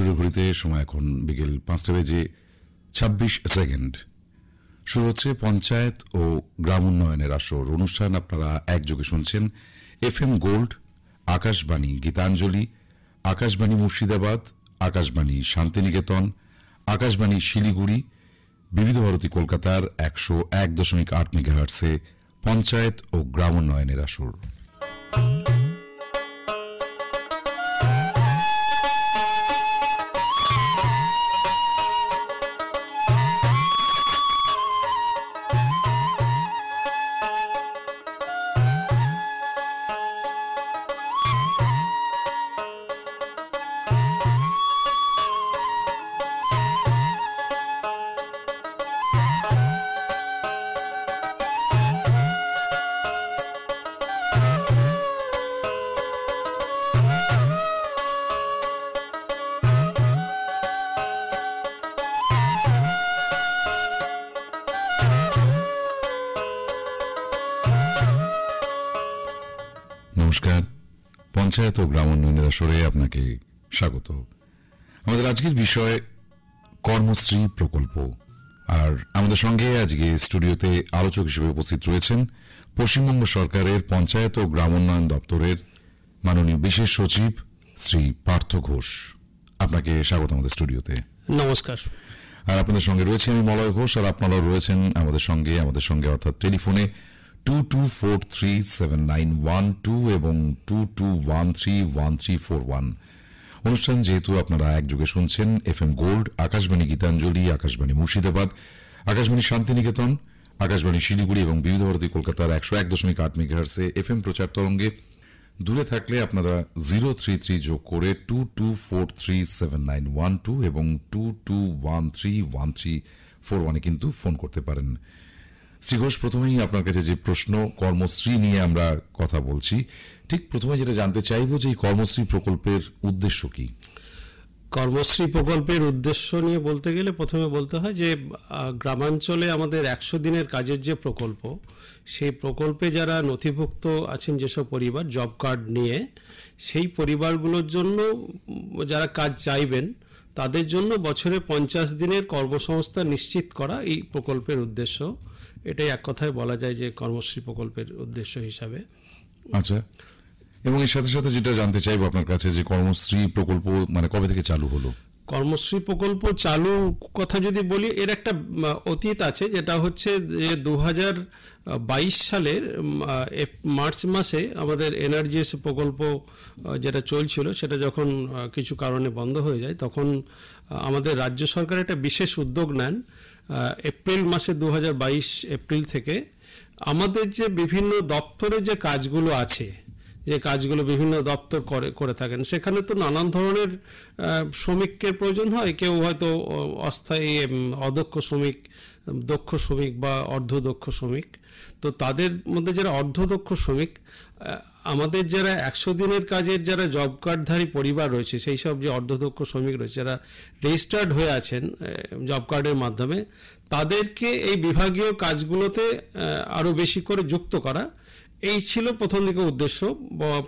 Studio ঘড়িতে সময় এখন বিকেল 5:26 শুরু হচ্ছে পঞ্চায়েত ও গ্রাম উন্নয়নের আসর অনুষ্ঠান। আপনারা একযোগে শুনছেন FM গোল্ড, আকাশবাণী গীতাঞ্জলি, আকাশবাণী মুর্শিদাবাদ, আকাশবাণী শান্তিনিকেতন, আকাশবাণী শিলিগুড়ি, বিবিধ ভারতী কলকাতার 101.8 মেগাহার্টসে পঞ্চায়েত ও গ্রাম উন্নয়নের আসর। নমস্কার, পঞ্চায়েত ও গ্রাম উন্নয়নের আসরে আপনাকে স্বাগত। আমাদের আজকের বিষয় কর্মশ্রী প্রকল্প, আর আমাদের সঙ্গে আজকে স্টুডিওতে আলোচক হিসেবে উপস্থিত রয়েছেন পশ্চিমবঙ্গ সরকারের পঞ্চায়েত ও গ্রাম উন্নয়ন দপ্তরের মাননীয় বিশেষ সচিব শ্রী পার্থ ঘোষ। আপনাকে স্বাগত আমাদের স্টুডিওতে। নমস্কার। আর আপনাদের সঙ্গে রয়েছে আমি মলয় ঘোষ, আর আপনারাও রয়েছেন আমাদের সঙ্গে অর্থাৎ টেলিফোনে 22437912 এবং 22131341। অনুষ্ঠান যেহেতু আপনারা একযোগে শুনছেন FM গোল্ড, আকাশবাণী গীতাঞ্জলি, আকাশবাণী মুর্শিদাবাদ, আকাশবাণী শান্তিনিকেতন, আকাশবাণী শিলিগুড়ি এবং বিবিধ ভারতী কলকাতার 101.8 মেগাহার্টসে FM প্রচার তরঙ্গে। দূরে থাকলে আপনারা 033 যোগ করে 22437912 এবং 22131341 কিন্তু ফোন করতে পারেন। শ্রী ঘোষ, প্রথমেই আপনার কাছে যে প্রশ্ন, কর্মশ্রী নিয়ে আমরা কথা বলছি, ঠিক প্রথমে যেটা জানতে চাইব যে এই কর্মশ্রী প্রকল্পের উদ্দেশ্য কি? কর্মশ্রী প্রকল্পের উদ্দেশ্য নিয়ে বলতে গেলে প্রথমে বলতে হয় যে গ্রামাঞ্চলে আমাদের 100 দিনের কাজের যে প্রকল্প, সেই প্রকল্পে যারা নথিভুক্ত আছেন যেসব পরিবার জব কার্ড নিয়ে, সেই পরিবারগুলোর জন্য যারা কাজ চাইবেন তাদের জন্য বছরে 50 দিনের কর্মসংস্থান নিশ্চিত করা এই প্রকল্পের উদ্দেশ্য। এটাই এক কথায় বলা যায় যে কর্মশ্রী প্রকল্পের উদ্দেশ্য হিসাবে। আচ্ছা, এবং এর সাথে সাথে যেটা জানতে চাইবো আপনার কাছে যে কর্মশ্রী প্রকল্প মানে কবে থেকে চালু হলো? কর্মশ্রী প্রকল্প চালু কথা যদি বলি, এর একটা অতীত আছে, যেটা হচ্ছে যে 2022 সালের মার্চ মাসে আমাদের NRGS প্রকল্প যেটা চলছিল, সেটা যখন কিছু কারণে বন্ধ হয়ে যায়, তখন আমাদের রাজ্য সরকার একটা বিশেষ উদ্যোগ নেন। এপ্রিল মাসে 2022 এপ্রিল থেকে আমাদের যে বিভিন্ন দপ্তরের যে কাজগুলো আছে, যে কাজগুলো বিভিন্ন দপ্তর করে থাকেন, সেখানে তো নানান ধরনের শ্রমিকের প্রয়োজন হয়। কেউ হয়তো অস্থায়ী অদক্ষ শ্রমিক, দক্ষ শ্রমিক বা অর্ধদক্ষ শ্রমিক। তো তাদের মধ্যে যারা অর্ধদক্ষ শ্রমিক, আমাদের যারা 100 দিনের কাজের যারা জব কার্ডধারী পরিবার রয়েছে, সেই সব যে অর্ধদক্ষ শ্রমিক রয়েছে যারা রেজিস্টার্ড হয়ে আছেন জব কার্ডের মাধ্যমে, তাদেরকে এই বিভাগীয় কাজগুলোতে আরও বেশি করে যুক্ত করা, এই ছিল প্রথম দিকে উদ্দেশ্য।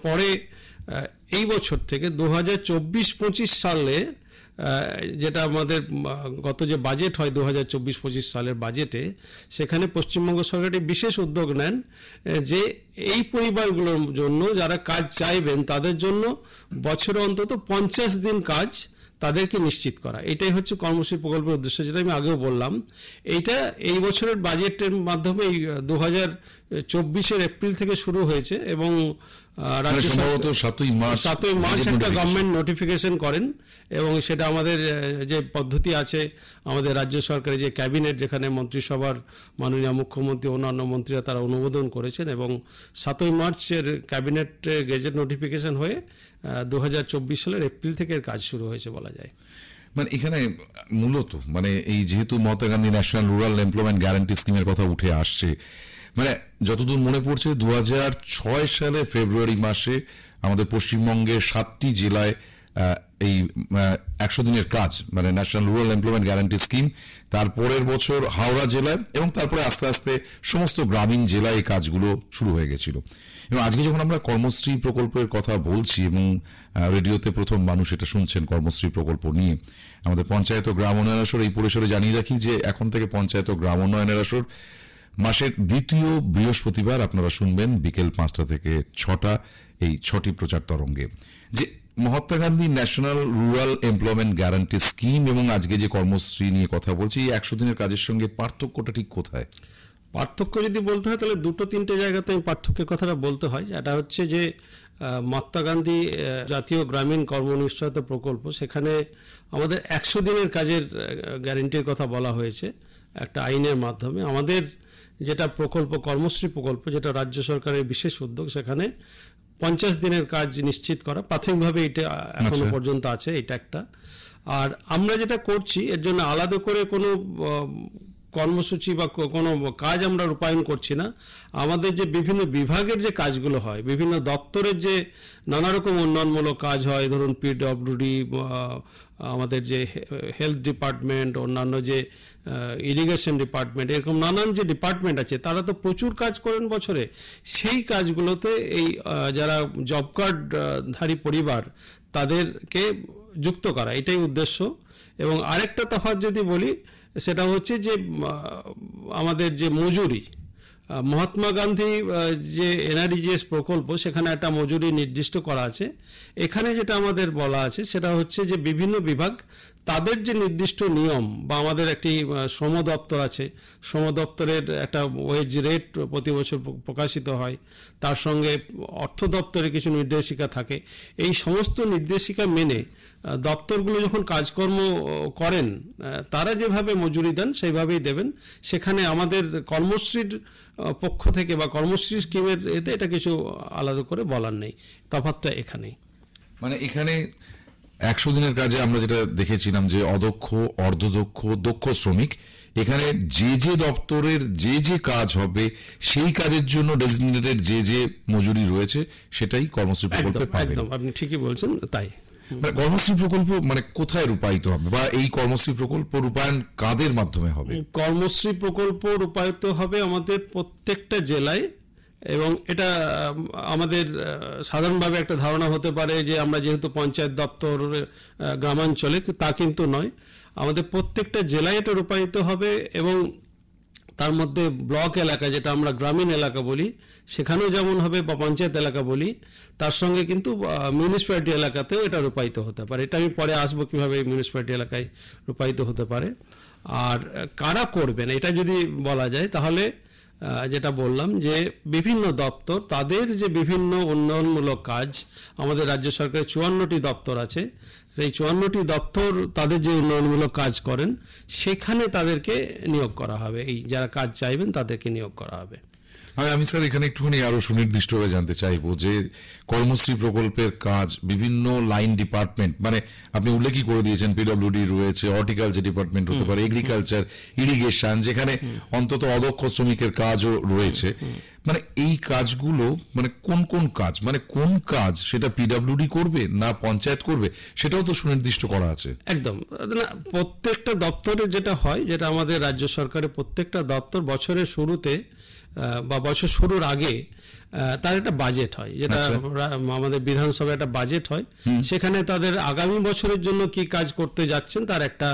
পরে এই বছর থেকে 2024-25 সালে, যেটা আমাদের গত যে বাজেট হয় 2024-25 সালের বাজেটে, সেখানে পশ্চিমবঙ্গ সরকার বিশেষ উদ্যোগ নেন যে এই পরিবারগুলোর জন্য যারা কাজ চাইবেন তাদের জন্য বছরে অন্তত 50 দিন কাজ তাদেরকে নিশ্চিত করা। এটাই হচ্ছে কর্মশ্রী প্রকল্পের উদ্দেশ্য, যেটা আমি আগেও বললাম। এইটা এই বছরের বাজেটের মাধ্যমে 2024 এপ্রিল থেকে শুরু হয়েছে এবং সম্ভবত 7ই মার্চ একটা গভর্নমেন্ট নোটিফিকেশন করেন, এবং সেটা আমাদের যে পদ্ধতি আছে, আমাদের রাজ্য সরকারের যে ক্যাবিনেট, যেখানে মন্ত্রিসভার মাননীয় মুখ্যমন্ত্রী অন্যান্য মন্ত্রীরা তারা অনুমোদন করেছেন, এবং 7ই মার্চের ক্যাবিনেট গেজেট নোটিফিকেশন হয়ে 2024 সালের এপ্রিল থেকে কাজ শুরু হয়েছে বলা যায়। মানে এখানে মূলত মানে এই যেহেতু Mahatma Gandhi national rural employment guarantee স্কিমের কথা উঠে আসছে, মানে যতদূর মনে পড়ছে 2006 সালে ফেব্রুয়ারি মাসে আমাদের পশ্চিমবঙ্গের 7টি জেলায় এই 100 দিনের কাজ, মানে national rural employment guarantee scheme, তারপরের বছর হাওড়া জেলায় এবং তারপরে আস্তে আস্তে সমস্ত গ্রামীণ জেলায় এই কাজগুলো শুরু হয়ে গেছিল। এবং আজকে যখন আমরা কর্মশ্রী প্রকল্পের কথা বলছি এবং রেডিওতে প্রথম মানুষ এটা শুনছেন কর্মশ্রী প্রকল্প নিয়ে, আমাদের পঞ্চায়েত ও গ্রাম উন্নয়ন আসর এই পরিসরে জানিয়ে রাখি যে এখন থেকে পঞ্চায়েত ও গ্রাম উন্নয়নের আসর মাসের দ্বিতীয় বৃহস্পতিবার আপনারা শুনবেন বিকেল 5টা থেকে 6টা এই 6টি প্রচার তরঙ্গে। যে Mahatma Gandhi national rural employment guarantee scheme এবং আজকে যে কর্মশ্রী নিয়ে কথা বলছি, এই 100 দিনের কাজের সঙ্গে পার্থক্যটা ঠিক কোথায়? পার্থক্য যদি বলতে হয় তাহলে 2-3টে জায়গাতে পার্থক্যের কথাটা বলতে হয়। এটা হচ্ছে যে মহাত্মা গান্ধী জাতীয় গ্রামীণ কর্মনিশ্চয়তা প্রকল্প, সেখানে আমাদের 100 দিনের কাজের গ্যারেন্টির কথা বলা হয়েছে একটা আইনের মাধ্যমে। আমাদের যেটা প্রকল্প কর্মশ্রী প্রকল্প, যেটা রাজ্য সরকারের বিশেষ উদ্যোগ, সেখানে 50 দিনের কাজ নিশ্চিত করা প্রাথমিকভাবে এটা এখনো পর্যন্ত আছে, এটা একটা। আর আমরা যেটা করছি এর জন্য আলাদা করে কোনো কর্মসূচি বা কোনো কাজ আমরা রূপায়ণ করছি না। আমাদের যে বিভিন্ন বিভাগের যে কাজগুলো হয়, বিভিন্ন দপ্তরের যে নানা রকম উন্নয়নমূলক কাজ হয়, ধরুন পিডব্লিউডি, আমাদের যে হেলথ ডিপার্টমেন্ট, অন্যান্য যে ইরিগেশন ডিপার্টমেন্ট, এরকম নানান যে ডিপার্টমেন্ট আছে, তারা তো প্রচুর কাজ করেন বছরে। সেই কাজগুলোতে এই যারা জব কার্ডধারী পরিবার তাদেরকে যুক্ত করা, এটাই উদ্দেশ্য। এবং আরেকটা তফাৎ যদি বলি, সেটা হচ্ছে যে আমাদের যে মজুরি, মহাত্মা গান্ধী যে এনআরইজিএস প্রকল্প, সেখানে একটা মজুরি নির্দিষ্ট করা আছে। এখানে যেটা আমাদের বলা আছে সেটা হচ্ছে যে বিভিন্ন বিভাগ তাদের যে নির্দিষ্ট নিয়ম, বা আমাদের একটি শ্রম দপ্তর আছে, শ্রম দপ্তরের একটা ওয়েজ রেট প্রতি বছর প্রকাশিত হয়, তার সঙ্গে অর্থ দপ্তরে কিছু নির্দেশিকা থাকে। এই সমস্ত নির্দেশিকা মেনে দপ্তরগুলো যখন কাজকর্ম করেন, তারা যেভাবে মজুরি দেন সেইভাবেই দেবেন। সেখানে আমাদের কর্মশ্রীর পক্ষ থেকে বা কর্মশ্রী স্কিমের এতে এটা কিছু আলাদা করে বলার নেই, তফাৎটা এখানেই। মানে এখানে 100 দিনের কাজে আমরা যেটা দেখেছিলাম যে অদক্ষ, অর্ধদক্ষ, দক্ষ শ্রমিক, এখানে যে যে দপ্তরের যে যে কাজ হবে সেই কাজের জন্য ডেজিগনেটেড যে যে মজুরি রয়েছে সেটাই কর্মশ্রী প্রকল্পে পাবেন। একদম, আপনি ঠিকই বলছেন, তাই। মানে কর্মশ্রী প্রকল্প মানে কোথায় রূপায়িত হবে, বা এই কর্মশ্রী প্রকল্প রূপায়ণ কাদের মাধ্যমে হবে? কর্মশ্রী প্রকল্প রূপায়িত হবে আমাদের প্রত্যেকটা জেলায়। এবং এটা আমাদের সাধারণভাবে একটা ধারণা হতে পারে যে আমরা যেহেতু পঞ্চায়েত দপ্তর গ্রামাঞ্চলে, তা কিন্তু নয়। আমাদের প্রত্যেকটা জেলায় এটা রূপায়িত হবে। এবং তার মধ্যে ব্লক এলাকা, যেটা আমরা গ্রামীণ এলাকা বলি, সেখানেও যেমন হবে, বা পঞ্চায়েত এলাকা বলি, তার সঙ্গে কিন্তু মিউনিসিপ্যালিটি এলাকাতেও এটা রূপায়িত হতে পারে। এটা আমি পরে আসবো কীভাবে মিউনিসিপ্যালিটি এলাকায় রূপায়িত হতে পারে। আর কারা করবেন এটা যদি বলা যায়, তাহলে যেটা বললাম যে বিভিন্ন দপ্তর তাদের যে বিভিন্ন উন্নয়নমূলক কাজ, আমাদের রাজ্য সরকারের 54টি দপ্তর আছে, সেই 54টি দপ্তর তাদের যে উন্নয়নমূলক কাজ করেন সেখানে তাদেরকে নিয়োগ করা হবে। এই যারা কাজ চাইবেন তাদেরকে নিয়োগ করা হবে। আমি স্যার এখানে একটুখানি আরো সুনির্দিষ্টভাবে জানতে চাইবো যে কর্মশ্রী প্রকল্পের কাজ বিভিন্ন লাইন ডিপার্টমেন্ট, মানে আপনি উল্লেখই করে দিয়েছেন পিডব্লিউডি রয়েছে, হর্টিকালচার ডিপার্টমেন্ট হতে পারে, এগ্রিকালচার, ইরিগেশন, যেখানে অন্তত অদক্ষ শ্রমিকের কাজও রয়েছে। মানে এই কাজগুলো মানে কোন কোন কাজ, মানে কোন কাজ সেটা পিডব্লিউডি করবে না পঞ্চায়েত করবে, সেটাও তো সুনির্দিষ্ট করা আছে। একদম না, প্রত্যেকটা দপ্তরে যেটা হয়, যেটা আমাদের রাজ্য সরকারের প্রত্যেকটা দপ্তর বছরের শুরুতে বা বছর শুরুর আগে তার একটা বাজেট হয়, যেটা আমাদের বিধানসভায় একটা বাজেট হয়। সেখানে তাদের আগামী বছরের জন্য কি কাজ করতে যাচ্ছেন তার একটা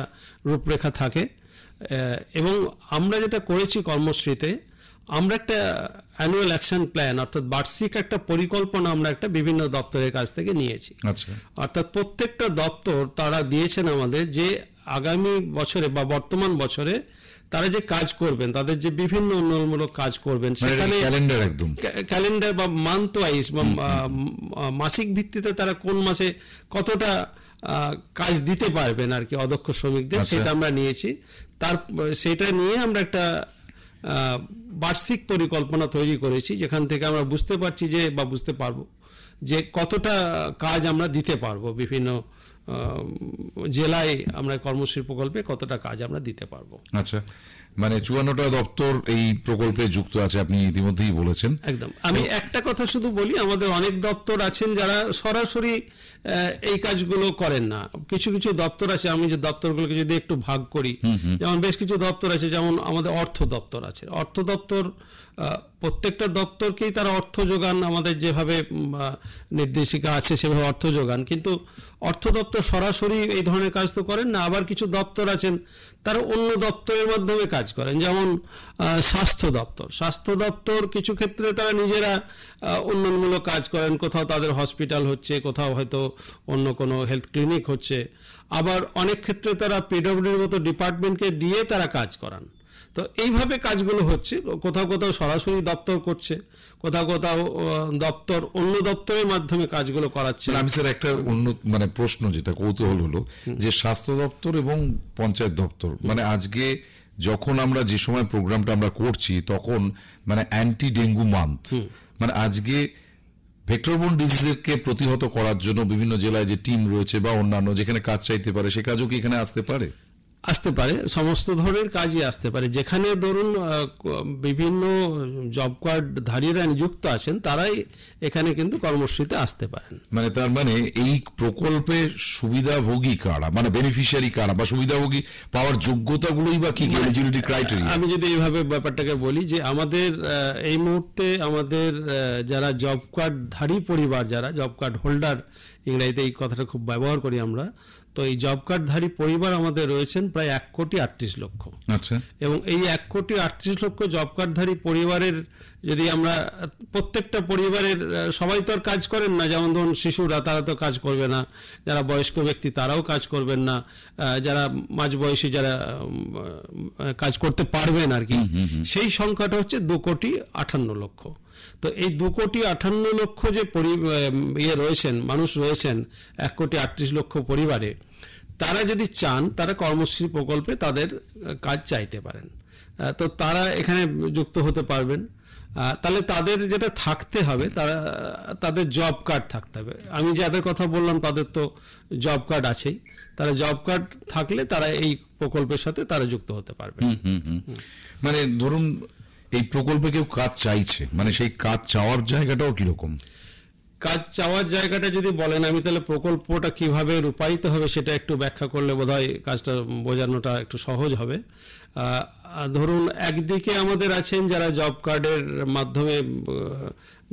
রূপরেখা থাকে। এবং আমরা যেটা করেছি কর্মশ্রীতে, আমরা একটা অ্যানুয়াল অ্যাকশন প্ল্যান, অর্থাৎ বার্ষিক একটা পরিকল্পনা আমরা একটা বিভিন্ন দপ্তরের কাছ থেকে নিয়েছি। অর্থাৎ প্রত্যেকটা দপ্তর তারা দিয়েছেন আমাদের যে আগামী বছরে বা বর্তমান বছরে তারা যে কাজ করবেন, তাদের যে বিভিন্ন উন্নয়নমূলক কাজ করবেন, সেখানে ক্যালেন্ডার বা মান্থ ওয়াইজ বা মাসিক ভিত্তিতে তারা কোন মাসে কতটা কাজ দিতে পারবেন আর কি অদক্ষ শ্রমিকদের, সেটা আমরা নিয়েছি। সেটা নিয়ে আমরা একটা বার্ষিক পরিকল্পনা তৈরি করেছি, যেখান থেকে আমরা বুঝতে পারছি যে বা বুঝতে পারবো যে কতটা কাজ আমরা দিতে পারবো, বিভিন্ন জেলায় আমরা কর্মশ্রী প্রকল্পে কতটা কাজ আমরা দিতে পারবো। আচ্ছা, মানে 54টা দপ্তর এই প্রকল্পে যুক্ত আছে, আপনি ইতিমধ্যেই বলেছেন। একদম। আমি একটা কথা শুধু বলি, আমাদের অনেক দপ্তর আছেন যারা সরাসরি এই কাজগুলো করেন না। কিছু কিছু দপ্তর আছে, আমি যে দপ্তরগুলোকে যদি একটু ভাগ করি, যেমন বেশ কিছু দপ্তর আছে, যেমন আমাদের অর্থ দপ্তর আছে। অর্থ দপ্তর প্রত্যেকটা দপ্তরকেই তারা অর্থ যোগান, আমাদের যেভাবে নির্দেশিকা আছে সেভাবে অর্থ যোগান, কিন্তু অর্থ দপ্তর সরাসরি এই ধরনের কাজ তো করেন না। আবার কিছু দপ্তর আছেন তারা অন্য দপ্তরের মাধ্যমে কাজ করেন, যেমন স্বাস্থ্য দপ্তর। স্বাস্থ্য দপ্তর কিছু ক্ষেত্রে তারা নিজেরা উন্নয়নমূলক কাজ করেন, কোথাও তাদের হসপিটাল হচ্ছে, কোথাও হয়তো অন্য কোনো হেলথ ক্লিনিক হচ্ছে। আবার অনেক ক্ষেত্রে তারা পিডব্লিউডির মতো ডিপার্টমেন্টকে দিয়ে তারা কাজ করান। তো এইভাবে কাজগুলো হচ্ছে, কোথাও কোথাও সরাসরি দপ্তর করছে, কোথাও কোথাও দপ্তর অন্য দপ্তরের মাধ্যমে কাজগুলো করাচ্ছে। আমি স্যার একটা অন্য মানে প্রশ্ন যেটা কৌতূহল হলো, যে স্বাস্থ্য দপ্তর এবং পঞ্চায়েত দপ্তর, মানে আজকে যখন আমরা যে সময় প্রোগ্রামটা আমরা করছি তখন মানে অ্যান্টি ডেঙ্গু মান্থ, মানে আজকে ভেক্টরবোর্ন ডিজিজকে প্রতিহত করার জন্য বিভিন্ন জেলায় যে টিম রয়েছে বা অন্যান্য যেখানে কাজ চাইতে পারে, সে কাজও কি এখানে আসতে পারে? আসতে পারে, সমস্ত ধরনের কাজই আসতে পারে। যেখানে ধরুন বিভিন্ন জব কার্ডধারীরা নিযুক্ত আছেন, তারাই এখানে কিন্তু কর্মসূচিতে আসতে পারেন। মানে তার মানে এই প্রকল্পে সুবিধাভোগী কারা, মানে বেনিফিশিয়ারি কারা, বা সুবিধাভোগী পাওয়ার যোগ্যতাগুলোই বা কি এলিজিবিলিটি ক্রাইটেরিয়া? আমি যদি এইভাবে ব্যাপারটাকে বলি, যে আমাদের এই মুহূর্তে আমাদের যারা জব কার্ডধারী পরিবার, যারা জব কার্ড হোল্ডার, ইংরেজিতে এই কথাটা খুব ব্যবহার করি আমরা, তো এই জব কার্ডধারী পরিবার আমাদের রয়েছেন প্রায় 1,38,00,000। আচ্ছা। এবং এই 1,38,00,000 জব কার্ডধারী পরিবারের যদি আমরা প্রত্যেকটা পরিবারের সবাই তো আর কাজ করেন না, যেমন ধরুন শিশুরা, তারা তো কাজ করবে না, যারা বয়স্ক ব্যক্তি তারাও কাজ করবেন না, যারা মাঝবয়সী যারা কাজ করতে পারবেন আর কি, সেই সংখ্যাটা হচ্ছে 2,58,00,000। তো এই 2,58,00,000 যে রয়েছেন, মানুষ রয়েছেন 1,38,00,000 পরিবারে, তারা যদি চান তারা কর্মশ্রী প্রকল্পে তাদের কাজ চাইতে পারেন। তো তারা এখানে যুক্ত হতে পারবেন। তাহলে তাদের যেটা থাকতে হবে, তাদের জব কার্ড থাকতে হবে। আমি যাদের কথা বললাম তাদের তো জব কার্ড আছেই, তারা জব কার্ড থাকলে তারা এই প্রকল্পের সাথে তারা যুক্ত হতে পারবে। মানে ধরুন এই প্রকল্পে কেউ কাজ চাইছে, মানে সেই কাজ চাওয়ার জায়গাটাও কিরকম? কাজ চাওয়ার জায়গাটা যদি বলেন, আমি তাহলে প্রকল্পটা কিভাবে রূপায়িত হবে সেটা একটু ব্যাখ্যা করলে বোধহয় কাজটা বোঝানোটা একটু সহজ হবে। ধরুন একদিকে আমাদের আছেন যারা জব কার্ডের মাধ্যমে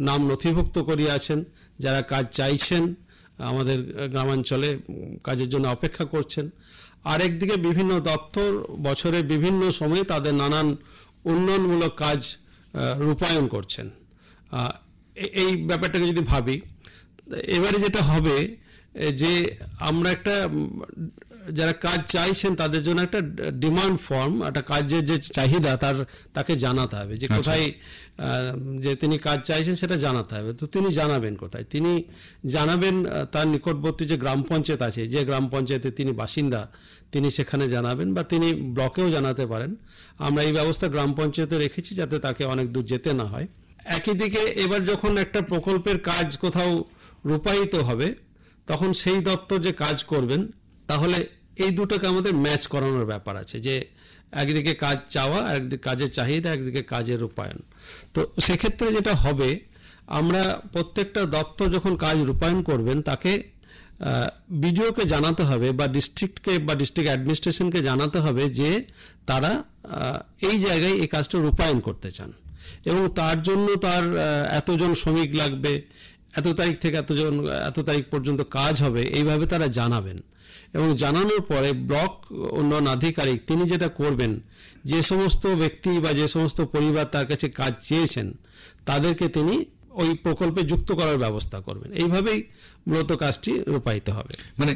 নাম নথিভুক্ত করিয়ে আছেন, যারা কাজ চাইছেন, আমাদের গ্রামাঞ্চলে কাজের জন্য অপেক্ষা করছেন। আরেকদিকে বিভিন্ন দপ্তর বছরের বিভিন্ন সময়ে তাদের নানান উন্নয়নমূলক কাজ রূপায়ণ করছেন। এই ব্যাপারটাকে যদি ভাবি, এবারে যেটা হবে যে আমরা একটা, যারা কাজ চাইছেন তাদের জন্য একটা ডিমান্ড ফর্ম, একটা কাজের যে চাহিদা তাকে জানাতে হবে, যে কোথায় যে তিনি কাজ চাইছেন সেটা জানাতে হবে। তো তিনি জানাবেন কোথায়? তিনি জানাবেন তার নিকটবর্তী যে গ্রাম পঞ্চায়েত আছে, যে গ্রাম পঞ্চায়েতে তিনি বাসিন্দা, তিনি সেখানে জানাবেন, বা তিনি ব্লকেও জানাতে পারেন। আমরা এই ব্যবস্থা গ্রাম পঞ্চায়েতে রেখেছি যাতে তাকে অনেক দূর যেতে না হয়। একই দিকে এবার যখন একটা প্রকল্পের কাজ কোথাও রূপায়িত হবে, তখন সেই দপ্তর যে কাজ করবেন, তাহলে এই দুটোকে আমাদের ম্যাচ করানোর ব্যাপার আছে, যে একদিকে কাজ চাওয়া, একদিকে কাজের চাহিদা, একদিকে কাজের রূপায়ণ। তো সেক্ষেত্রে যেটা হবে, আমরা প্রত্যেকটা দপ্তর যখন কাজ রূপায়ণ করবেন তাকে বিডিওকে জানাতে হবে, বা ডিস্ট্রিক্টকে বা ডিস্ট্রিক্ট অ্যাডমিনিস্ট্রেশনকে জানাতে হবে যে তারা এই জায়গায় এই কাজটা রূপায়ণ করতে চান, এবং তার জন্য তার এতজন শ্রমিক লাগবে, এত তারিখ থেকে এত তারিখ পর্যন্ত কাজ হবে, এইভাবে তারা জানাবেন। এবং জানানোর পরে ব্লক উন্নয়ন আধিকারিক তিনি যেটা করবেন, যে সমস্ত ব্যক্তি বা যে সমস্ত পরিবার তার কাছে কাজ চেয়েছেন তাদেরকে তিনি ওই প্রকল্পে যুক্ত করার ব্যবস্থা করবেন। এইভাবেই মূলত কাজটি রূপায়িত হবে। মানে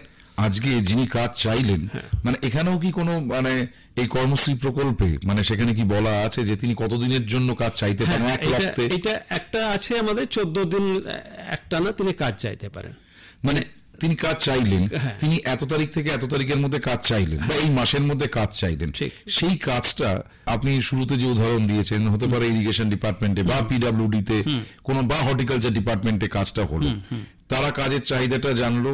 আজকে যিনি কাজ চাইলেন, মানে এখানেও কি কোনো মানে এই কর্মশ্রী প্রকল্পে মানে সেখানে কি বলা আছে যে তিনি কতদিনের জন্য কাজ চাইতে পারেন? এটা একটা আছে আমাদের 14 দিন একটানা তিনি কাজ চাইতে পারেন। মানে তিনি কাজ চাইলেন, তিনি এত তারিখ থেকে এত তারিখের মধ্যে কাজ চাইলেন, বা এই মাসের মধ্যে কাজ চাইলেন, সেই কাজটা আপনি শুরুতে যে উদাহরণ দিয়েছেন, হতে পারে ইরিগেশন ডিপার্টমেন্টে বা পিডব্লিউডিতে কোনো, বা হর্টিকালচার ডিপার্টমেন্টে কাজটা হলো, তারা কাজের চাহিদাটা জানলো,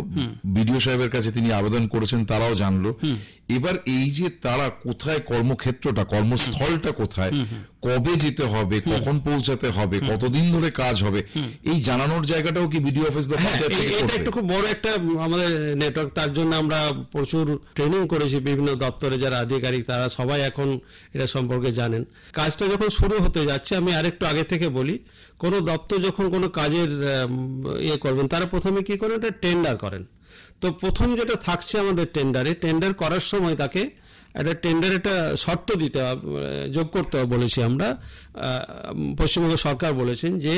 বিডিও সাহেবের কাছে তিনি আবেদন করেছেন, তারাও জানলো। এবার এই যে তারা কোথায় কর্মক্ষেত্রটা, কর্মস্থলটা কোথায়, কবে যেতে হবে, কখন পৌঁছাতে হবে, কতদিন ধরে কাজ হবে, এই জানানোর জায়গাটাও কি বিডিও অফিস বা পঞ্চায়েত থেকে করবে? এটা একটা খুব বড় একটা আমাদের নেটওয়ার্ক, তার জন্য আমরা প্রচুর ট্রেনিং করেছি বিভিন্ন দপ্তরে যারা আধিকারিক, তারা সবাই এখন এটা সম্পর্কে জানেন। কাজটা যখন শুরু হতে যাচ্ছে, আমি আরেকটু আগে থেকে বলি, কোনো দপ্তর যখন কোনো কাজের ইয়ে করবেন, তারা প্রথমে কি করেন, একটা টেন্ডার করেন। তো প্রথম যেটা থাকছে আমাদের টেন্ডার করার সময় তাকে একটা একটা শর্ত দিতে হবে, যোগ করতে হবে বলেছি আমরা। পশ্চিমবঙ্গ সরকার বলেছেন যে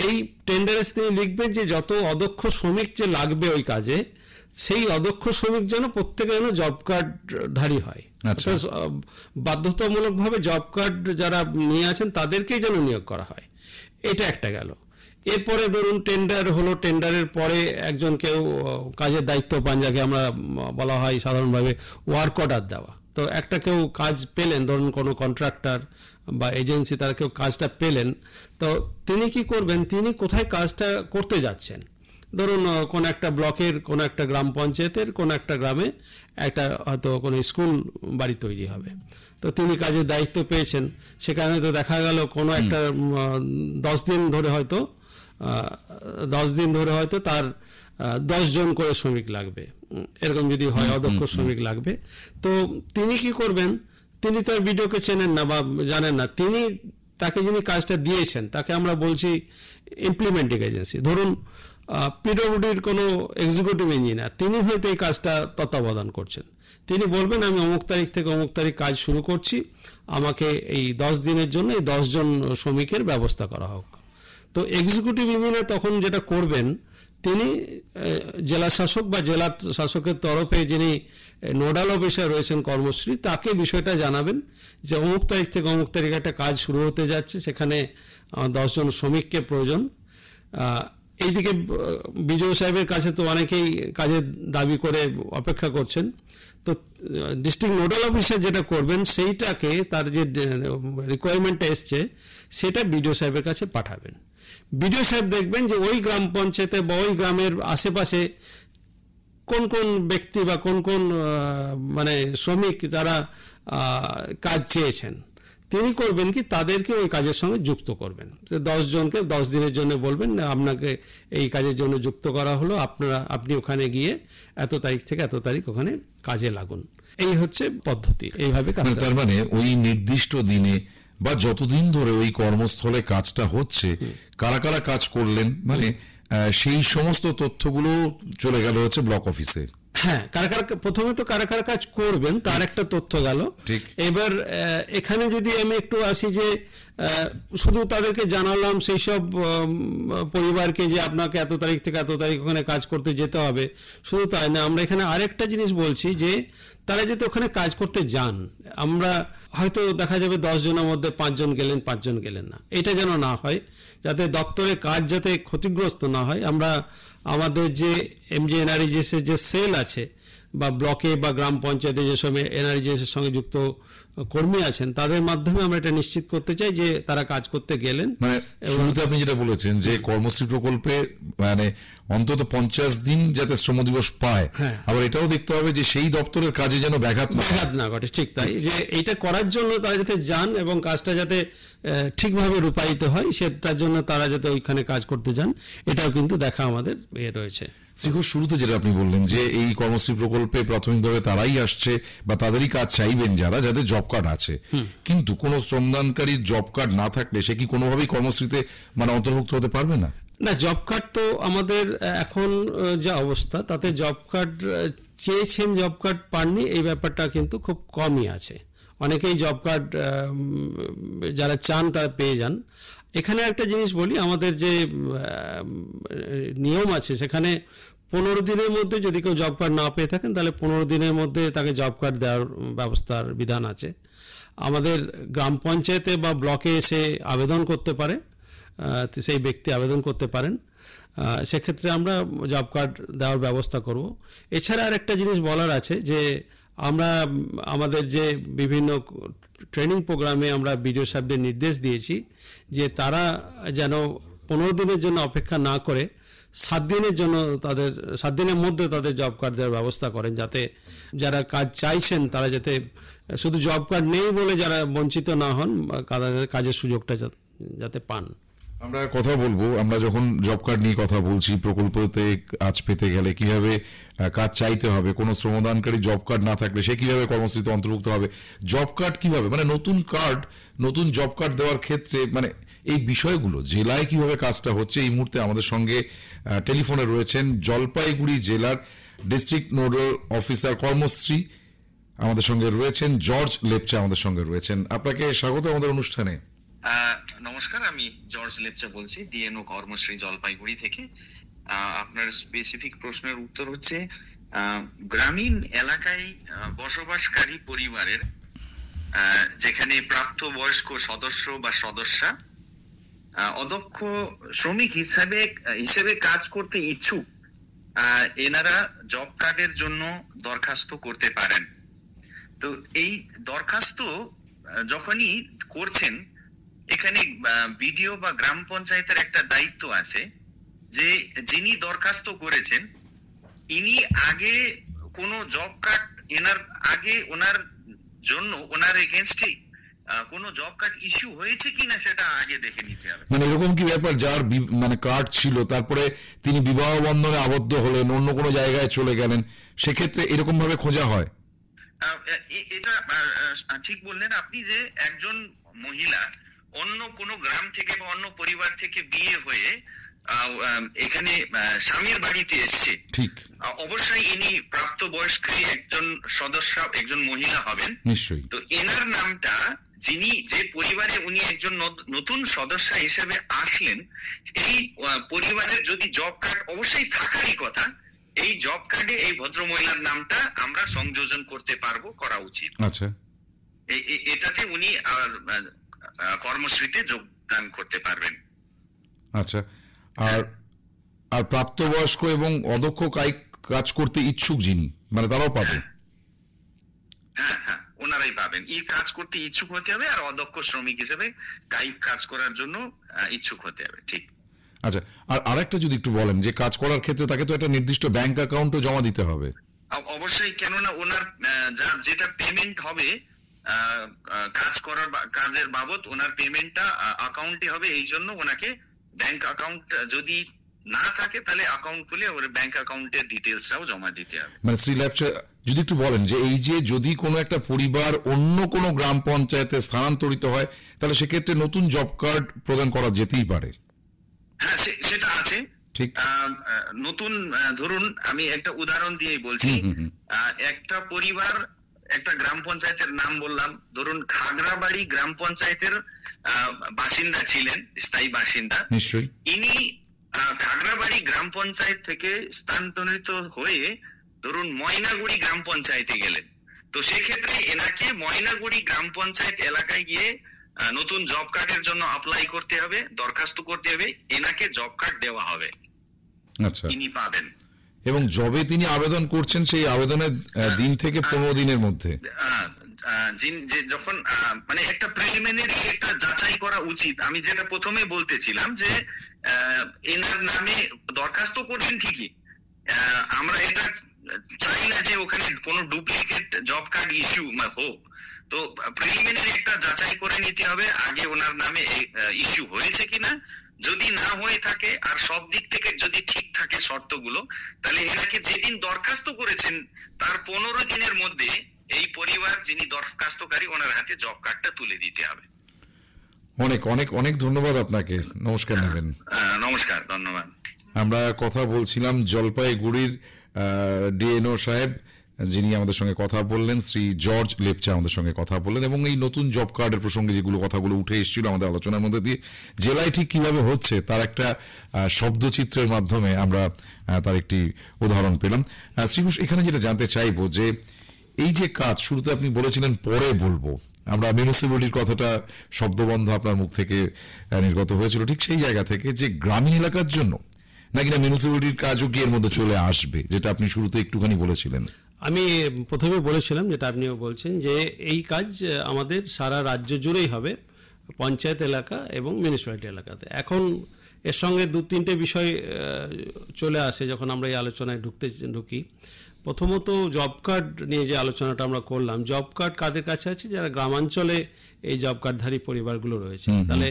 এই টেন্ডারে তিনি লিখবেন যে যত অদক্ষ শ্রমিক যে লাগবে ওই কাজে, সেই অদক্ষ শ্রমিক যেন প্রত্যেকে যেন জব কার্ডধারী হয়। বাধ্যতামূলকভাবে জব কার্ড যারা নিয়ে আছেন তাদেরকেই যেন নিয়োগ করা হয়। এটা একটা গেল। এরপরে ধরুন টেন্ডার হলো, টেন্ডারের পরে একজন কেউ কাজের দায়িত্ব পান, যাকে আমরা বলা হয় সাধারণভাবে ওয়ার্ক অর্ডার দেওয়া। তো একটা কেউ কাজ পেলেন, ধরুন কোনো কন্ট্রাক্টর বা এজেন্সি, তারা কেউ কাজটা পেলেন, তো তিনি কি করবেন, তিনি কোথায় কাজটা করতে যাচ্ছেন। ধরুন কোন একটা ব্লকের, কোন একটা গ্রাম পঞ্চায়েতের কোন একটা গ্রামে একটা হয়তো কোনো স্কুল বাড়ি তৈরি হবে, তো তিনি কাজের দায়িত্ব পেয়েছেন। সেখানে তো দেখা গেল কোনো একটা 10 দিন ধরে হয়তো তার 10 জন করে শ্রমিক লাগবে, এরকম যদি হয়, অদক্ষ শ্রমিক লাগবে। তো তিনি কি করবেন, তিনি তার বিডিওকে চেনেন না বা জানেন না, তিনি তাকে যিনি কাজটা দিয়েছেন তাকে আমরা বলছি ইমপ্লিমেন্টিং এজেন্সি। ধরুন পিডব্লিউডির কোনো এক্সিকিউটিভ ইঞ্জিনিয়ার, তিনি হয়তো এই কাজটা তত্ত্বাবধান করছেন। তিনি বলবেন আমি অমুক তারিখ থেকে অমুক তারিখ কাজ শুরু করছি, আমাকে এই 10 দিনের জন্য এই 10 জন শ্রমিকের ব্যবস্থা করা হোক। তো এক্সিকিউটিভ ইঞ্জিনিয়ার তখন যেটা করবেন, তিনি জেলা শাসক বা জেলা শাসকের তরফে যিনি নোডাল অফিসার রয়েছেন কর্মশ্রী, তাকে বিষয়টা জানাবেন যে অমুক তারিখ থেকে অমুক তারিখ একটা কাজ শুরু হতে যাচ্ছে, সেখানে 10 জন শ্রমিককে প্রয়োজন। এইদিকে বিডিও সাহেবের কাছে তো অনেকেই কাজের দাবি করে অপেক্ষা করছেন। তো ডিস্ট্রিক্ট নোডাল অফিসার যেটা করবেন, সেইটাকে তার যে রিকোয়ারমেন্টটা এসছে সেটা বিডিও সাহেবের কাছে পাঠাবেন। বিডিও সাহেব দেখবেন যে ওই গ্রাম পঞ্চায়েতে বা ওই গ্রামের আশেপাশে কোন কোন ব্যক্তি বা কোন কোন মানে শ্রমিক যারা কাজ চেয়েছেন, তিনি করবেন কি তাদেরকে ওই কাজের সঙ্গে যুক্ত করবেন। 10 জনকে 10 দিনের জন্য বলবেন আপনাকে এই কাজের জন্য যুক্ত করা হলো, আপনি ওখানে গিয়ে এত তারিখ থেকে এত তারিখ ওখানে কাজে লাগুন। এই হচ্ছে পদ্ধতি, এইভাবে কাজ। তার মানে ওই নির্দিষ্ট দিনে বা যতদিন ধরে ওই কর্মস্থলে কাজটা হচ্ছে, কারা কারা কাজ করলেন, মানে সেই সমস্ত তথ্যগুলো চলে গেল হচ্ছে ব্লক অফিসে। হ্যাঁ, প্রথমে তো কারা কারা কাজ করবেন তার একটা তথ্য গেল। এবার এখানে যদি আমি একটু আসি যে শুধু তাদেরকে জানালাম সেই সব পরিবারকে যে আপনাকে এত তারিখ থেকে এত তারিখ ওখানে কাজ করতে যেতে হবে, শুধু তাই না, আমরা এখানে আরেকটা জিনিস বলছি যে তারা যাতে ওখানে কাজ করতে যান। আমরা হয়তো দেখা যাবে 10 জনের মধ্যে 5 জন গেলেন, 5 জন গেলেন না, এটা যেন না হয়, যাতে দপ্তরের কাজ যাতে ক্ষতিগ্রস্ত না হয়। আমরা আমাদের যে এমজি এনআরইজিএস এর যে সেল আছে বা ব্লকে বা গ্রাম পঞ্চায়েতে যেসব এনআরইজিএস এর সঙ্গে যুক্ত কর্মী আছেন, তাদের মাধ্যমে আমরা এটা নিশ্চিত করতে চাই যে তারা কাজ করতে গেলেন। মানে শুরুতে আপনি যেটা বলেছেন যে কর্মশ্রী প্রকল্পে মানে অন্তত 50 দিন যাতে শ্রম দিবস পায়, আবার এটাও দেখতে হবে যে সেই দপ্তরের কাজে যেন ব্যাঘাত না ঘটে। ঠিক তাই, যে এইটা করার জন্য তারা যাতে যান এবং কাজটা যাতে ঠিকভাবে রূপায়িত হয়, সেটার জন্য তারা যাতে ওইখানে কাজ করতে যান, এটাও কিন্তু দেখা আমাদের রয়েছে। শুরুতে যেটা আপনি বললেন যে এই কর্মশ্রী প্রকল্পে প্রাথমিকভাবে তারাই আসছে বা তাদেরই কাজ চাইবেন যাদের জব কার্ড আছে, কিন্তু কোনো শ্রমদানকারীর জব কার্ড না থাকলে সে কি কোনোভাবেই কর্মশ্রীতে মানে অন্তর্ভুক্ত হতে পারবে না? না, জব কার্ড তো আমাদের এখন যা অবস্থা তাতে জব কার্ড চেয়েছেন, জব কার্ড পাননি, এই ব্যাপারটা কিন্তু খুব কমই আছে। অনেকেই জব কার্ড যারা চান তারা পেয়ে যান। এখানে একটা জিনিস বলি, আমাদের যে নিয়ম আছে সেখানে 15 দিনের মধ্যে যদি কেউ জব কার্ড না পেয়ে থাকেন, তাহলে 15 দিনের মধ্যে তাকে জব কার্ড দেওয়ার ব্যবস্থার বিধান আছে। আমাদের গ্রাম পঞ্চায়েতে বা ব্লকে এসে আবেদন করতে পারে, সেই ব্যক্তি আবেদন করতে পারেন, সেক্ষেত্রে আমরা জব কার্ড দেওয়ার ব্যবস্থা করব। এছাড়া আর একটা জিনিস বলার আছে যে আমরা আমাদের যে বিভিন্ন ট্রেনিং প্রোগ্রামে আমরা বিডিও সাহেবদের নির্দেশ দিয়েছি যে তারা যেন 15 দিনের জন্য অপেক্ষা না করে 7 দিনের জন্য তাদের 7 দিনের মধ্যে তাদের জব কার্ড দেওয়ার ব্যবস্থা করেন, যাতে যারা কাজ চাইছেন তারা যাতে শুধু জব কার্ড নেই বলে যারা বঞ্চিত না হন, কাজের সুযোগটা যাতে পান। আমরা কথা বলবো, আমরা যখন জব কার্ড নিয়ে কথা বলছি, প্রকল্পতে কাজ পেতে গেলে কিভাবে কাজ চাইতে হবে, কোনো শ্রমদানকারী জব কার্ড না থাকলে সে কিভাবে কর্মসূচিতে অন্তর্ভুক্ত হবে, জব কার্ড কিভাবে মানে নতুন জব কার্ড দেওয়ার ক্ষেত্রে মানে এই বিষয়গুলো জেলায় কিভাবে কাজটা হচ্ছে, এই মুহূর্তে আমাদের সঙ্গে টেলিফোনে রয়েছেন জলপাইগুড়ি জেলার ডিস্ট্রিক্ট নোডাল অফিসার কর্মশ্রী, আমাদের সঙ্গে রয়েছেন জর্জ লেপচা, আমাদের সঙ্গে রয়েছেন। আপনাকে স্বাগত আমাদের অনুষ্ঠানে। নমস্কার, আমি জর্জ লেপচা বলছি, ডিএনও কর্মশ্রী জলপাইগুড়ি থেকে। আপনার স্পেসিফিক প্রশ্নের উত্তর হচ্ছে, গ্রামীণ এলাকায় বসবাসকারী পরিবারের যেখানে প্রাপ্তবয়স্ক সদস্য বা সদস্যা অদক্ষ শ্রমিক হিসেবে কাজ করতে ইচ্ছুক, এনারা জব কার্ডের জন্য দরখাস্ত করতে পারেন। তো এই দরখাস্ত যখনই করছেন, এখানে বিডিও বা গ্রাম পঞ্চায়েতের একটা দায়িত্ব আছে যে যিনি দরখাস্ত করেছেন ইনি আগে কোন জব কার্ড ওনার জন্য ওনার এগেইনস্টে কোন জব কার্ড ইস্যু হয়েছে কিনা সেটা আগে দেখে নিতে হবে। মানে এরকম কি ব্যাপার, যার মানে কার্ড ছিল তারপরে তিনি বিবাহ বন্ধনে আবদ্ধ হলেন, অন্য কোনো জায়গায় চলে গেলেন, সেক্ষেত্রে এরকম ভাবে খোঁজা হয়? এটা ঠিক বললেন আপনি যে একজন মহিলা অন্য কোনো গ্রাম থেকে বা অন্য পরিবার থেকে বিয়ে হয়ে এখানে স্বামীর বাড়িতে এসছে, ঠিক, অবশ্যই ইনি প্রাপ্তবয়স্ক একজন সদস্য, একজন মহিলা হবেন নিশ্চয়ই। তো এনার নামটা যিনি যে পরিবারে উনি একজন নতুন সদস্য হিসেবে আসলেন, এই পরিবারের যদি জব কার্ড অবশ্যই থাকারই কথা, এই জব কার্ডে এই ভদ্র মহিলার নামটা আমরা সংযোজন করতে পারবো, করা উচিত। আচ্ছা, এটাতে উনি কর্মশ্রীতে যোগদান করতে পারবেন। আচ্ছা, আর প্রাপ্তবয়স্ক এবং অদক্ষ কাজ করতে ইচ্ছুক যিনি, মানে তারাও পাবেন? হ্যাঁ, ওনারাই পাবেন। কাজ করতে ইচ্ছুক হতে হবে আর অদক্ষ শ্রমিক হিসেবে কায়িক কাজ করার জন্য ইচ্ছুক হতে হবে। ঠিক। আচ্ছা, আর আরেকটা যদি একটু বলেন যে কাজ করার ক্ষেত্রে তাকে তো একটা নির্দিষ্ট ব্যাংক অ্যাকাউন্টও জমা দিতে হবে? অবশ্যই, কেননা ওনার যেটা পেমেন্ট হবে কাজের বাবদ, ওনার পেমেন্টটা অ্যাকাউন্টে হবে, এই জন্য ওনাকে ব্যাংক অ্যাকাউন্ট যদি না থাকে তাহলে অ্যাকাউন্ট খুলে ওর ব্যাংক অ্যাকাউন্টের ডিটেইলসটাও জমা দিতে হবে। মানে শ্রী ল্যাপচা যদি একটু বলেন যে এই যে যদি কোনো একটা পরিবার অন্য কোনো গ্রাম পঞ্চায়েতে স্থানান্তরিত হয় তাহলে সেক্ষেত্রে নতুন জব কার্ড প্রদান করা যেতেই পারে? হ্যাঁ, সেটা আছে। ঠিক। নতুন ধরুন আমি একটা উদাহরণ দিয়েই বলছি, একটা পরিবার একটা গ্রাম পঞ্চায়েতের নাম বললাম, ধরুন খাগড়াবাড়ি গ্রাম পঞ্চায়েতের বাসিন্দা ছিলেন, স্থায়ী বাসিন্দা। নিশ্চয়ই। ইনি খাগড়াবাড়ি গ্রাম পঞ্চায়েত থেকে স্থানান্তরিত হয়ে ধরুন ময়নাগুড়ি গ্রাম পঞ্চায়েতে গেলেন, তো সেক্ষেত্রে এনাকে ময়নাগুড়ি গ্রাম পঞ্চায়েত এলাকায় গিয়ে নতুন জব কার্ডের জন্য অ্যাপ্লাই করতে হবে, দরখাস্ত করতে হবে, এনাকে জব কার্ড দেওয়া হবে। আচ্ছা, তিনি পাবেন। এবং জবে তিনি আবেদন করছেন সেই আবেদনের দিন থেকে 15 দিনের মধ্যে যখন মানে একটা প্রিলিমিনারি একটা যাচাই করা উচিত। আমি যেটা প্রথমে বলতেছিলাম যে এনার নামে দরখাস্ত করবেন ঠিকই, আমরা এটা চাই না যে ওখানে কোনো ডুপ্লিকেট জব কার্ড ইস্যু হোক, তো প্রিলিমিনারি একটা যাচাই করে নিতে হবে আগে ওনার নামে ইস্যু হয়েছে কিনা। যদি না হয়ে থাকে আর সব দিক থেকে যদি ঠিক থাকে শর্তগুলো, তাহলে এনাকে যেদিন দরখাস্ত করেছেন তার 15 দিনের মধ্যে এই পরিবার যিনি দরখাস্তকারী ওনার হাতে জব কার্ডটা তুলে দিতে হবে। অনেক অনেক অনেক ধন্যবাদ আপনাকে। নমস্কার নেবেন। নমস্কার, ধন্যবাদ। আমরা কথা বলছিলাম জলপাইগুড়ির ডিএনও সাহেব, যিনি আমাদের সঙ্গে কথা বললেন, শ্রী জর্জ লেপচা আমাদের সঙ্গে কথা বললেন, এবং এই নতুন জব কার্ডের প্রসঙ্গে যেগুলো কথাগুলো উঠে এসেছিল আমাদের আলোচনার মধ্যে দিয়ে জেলায় ঠিক কিভাবে হচ্ছে তার একটা শব্দচিত্রের মাধ্যমে আমরা তার একটি উদাহরণ পেলাম। শ্রী ঘোষ, এখানে যেটা জানতে চাইবো যে এই যে কাজ শুরুতে আপনি বলেছিলেন পরে বলবো, আমরা মিউনিসিপ্যালিটির কথাটা শব্দবন্ধ আপনার মুখ থেকে নির্গত হয়েছিল, ঠিক সেই জায়গা থেকে যে গ্রামীণ এলাকার জন্য নাকি না মিউনিসিপ্যালিটির কাজও কি এর মধ্যে চলে আসবে, যেটা আপনি শুরুতে একটুখানি বলেছিলেন? আমি প্রথমে বলেছিলাম, যেটা আপনিও বলছেন, যে এই কাজ আমাদের সারা রাজ্য জুড়েই হবে, পঞ্চায়েত এলাকা এবং মিউনিসিপ্যালিটি এলাকাতে। এখন এর সঙ্গে 2-3টে বিষয় চলে আসে যখন আমরা এই আলোচনায় ঢুকি। প্রথমত জব কার্ড নিয়ে যে আলোচনাটা আমরা করলাম, জব কার্ড কাদের কাছে আছে? যারা গ্রামাঞ্চলে এই জব কার্ডধারী পরিবারগুলো রয়েছে। তাহলে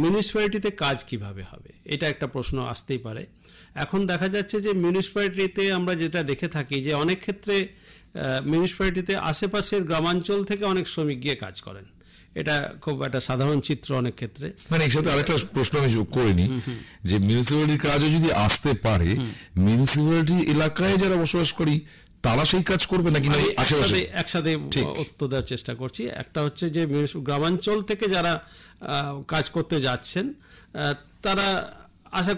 মিউনিসিপ্যালিটিতে কাজ কিভাবে হবে, এটা একটা প্রশ্ন আসতেই পারে। এখন দেখা যাচ্ছে যে মিউনিসিপ্যালিটিতে আমরা যেটা দেখে থাকি যে অনেক ক্ষেত্রে মিউনিসিপ্যালিটিতে আশেপাশের গ্রামাঞ্চল থেকে অনেক শ্রমিক গিয়ে কাজ করেন, এটা খুব একটা সাধারণ চিত্র অনেক ক্ষেত্রে। মানে এর সাথে আরেকটা প্রশ্ন আমি যোগ করিনি, যে মিউনিসিপ্যালিটির কাজও যদি আসতে পারে, মিউনিসিপ্যালিটি এলাকায় যারা বসবাস করি তারা সেই কাজ করবে নাকি একসাথে উত্তর দেওয়ার চেষ্টা করছি। একটা হচ্ছে যে গ্রামাঞ্চল থেকে যারা কাজ করতে যাচ্ছেন তারা আশা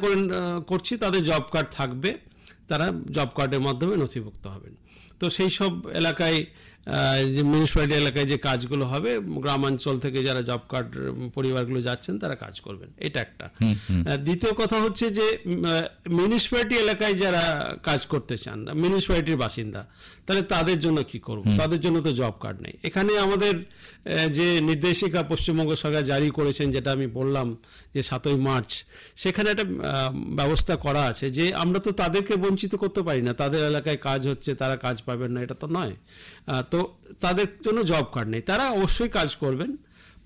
করছি তাদের জব কার্ড থাকবে, তারা জব কার্ডের মাধ্যমে নথিভুক্ত হবেন। তো সেই সব এলাকায় যে মিউনিসিপ্যালিটি এলাকায় যে কাজগুলো হবে, গ্রামাঞ্চল থেকে যারা জব কার্ড পরিবারগুলো যাচ্ছেন তারা কাজ করবেন, এটা একটা। দ্বিতীয় কথা হচ্ছে যে মিউনিসিপ্যালিটি এলাকায় যারা কাজ করতে চান, মিউনিসিপ্যালিটির বাসিন্দা, তাহলে তাদের জন্য কি করব? তাদের জন্য তো জব কার্ড নেই। এখানে আমাদের যে নির্দেশিকা পশ্চিমবঙ্গ সরকার জারি করেছেন, যেটা আমি বললাম যে 7ই মার্চ, সেখানে একটা ব্যবস্থা করা আছে যে আমরা তো তাদেরকে বঞ্চিত করতে পারি না। তাদের এলাকায় কাজ হচ্ছে, তারা কাজ পাবেন না, এটা তো নয়। তো তাদের জন্য জব কার্ড নেই, তারা অবশ্যই কাজ করবেন।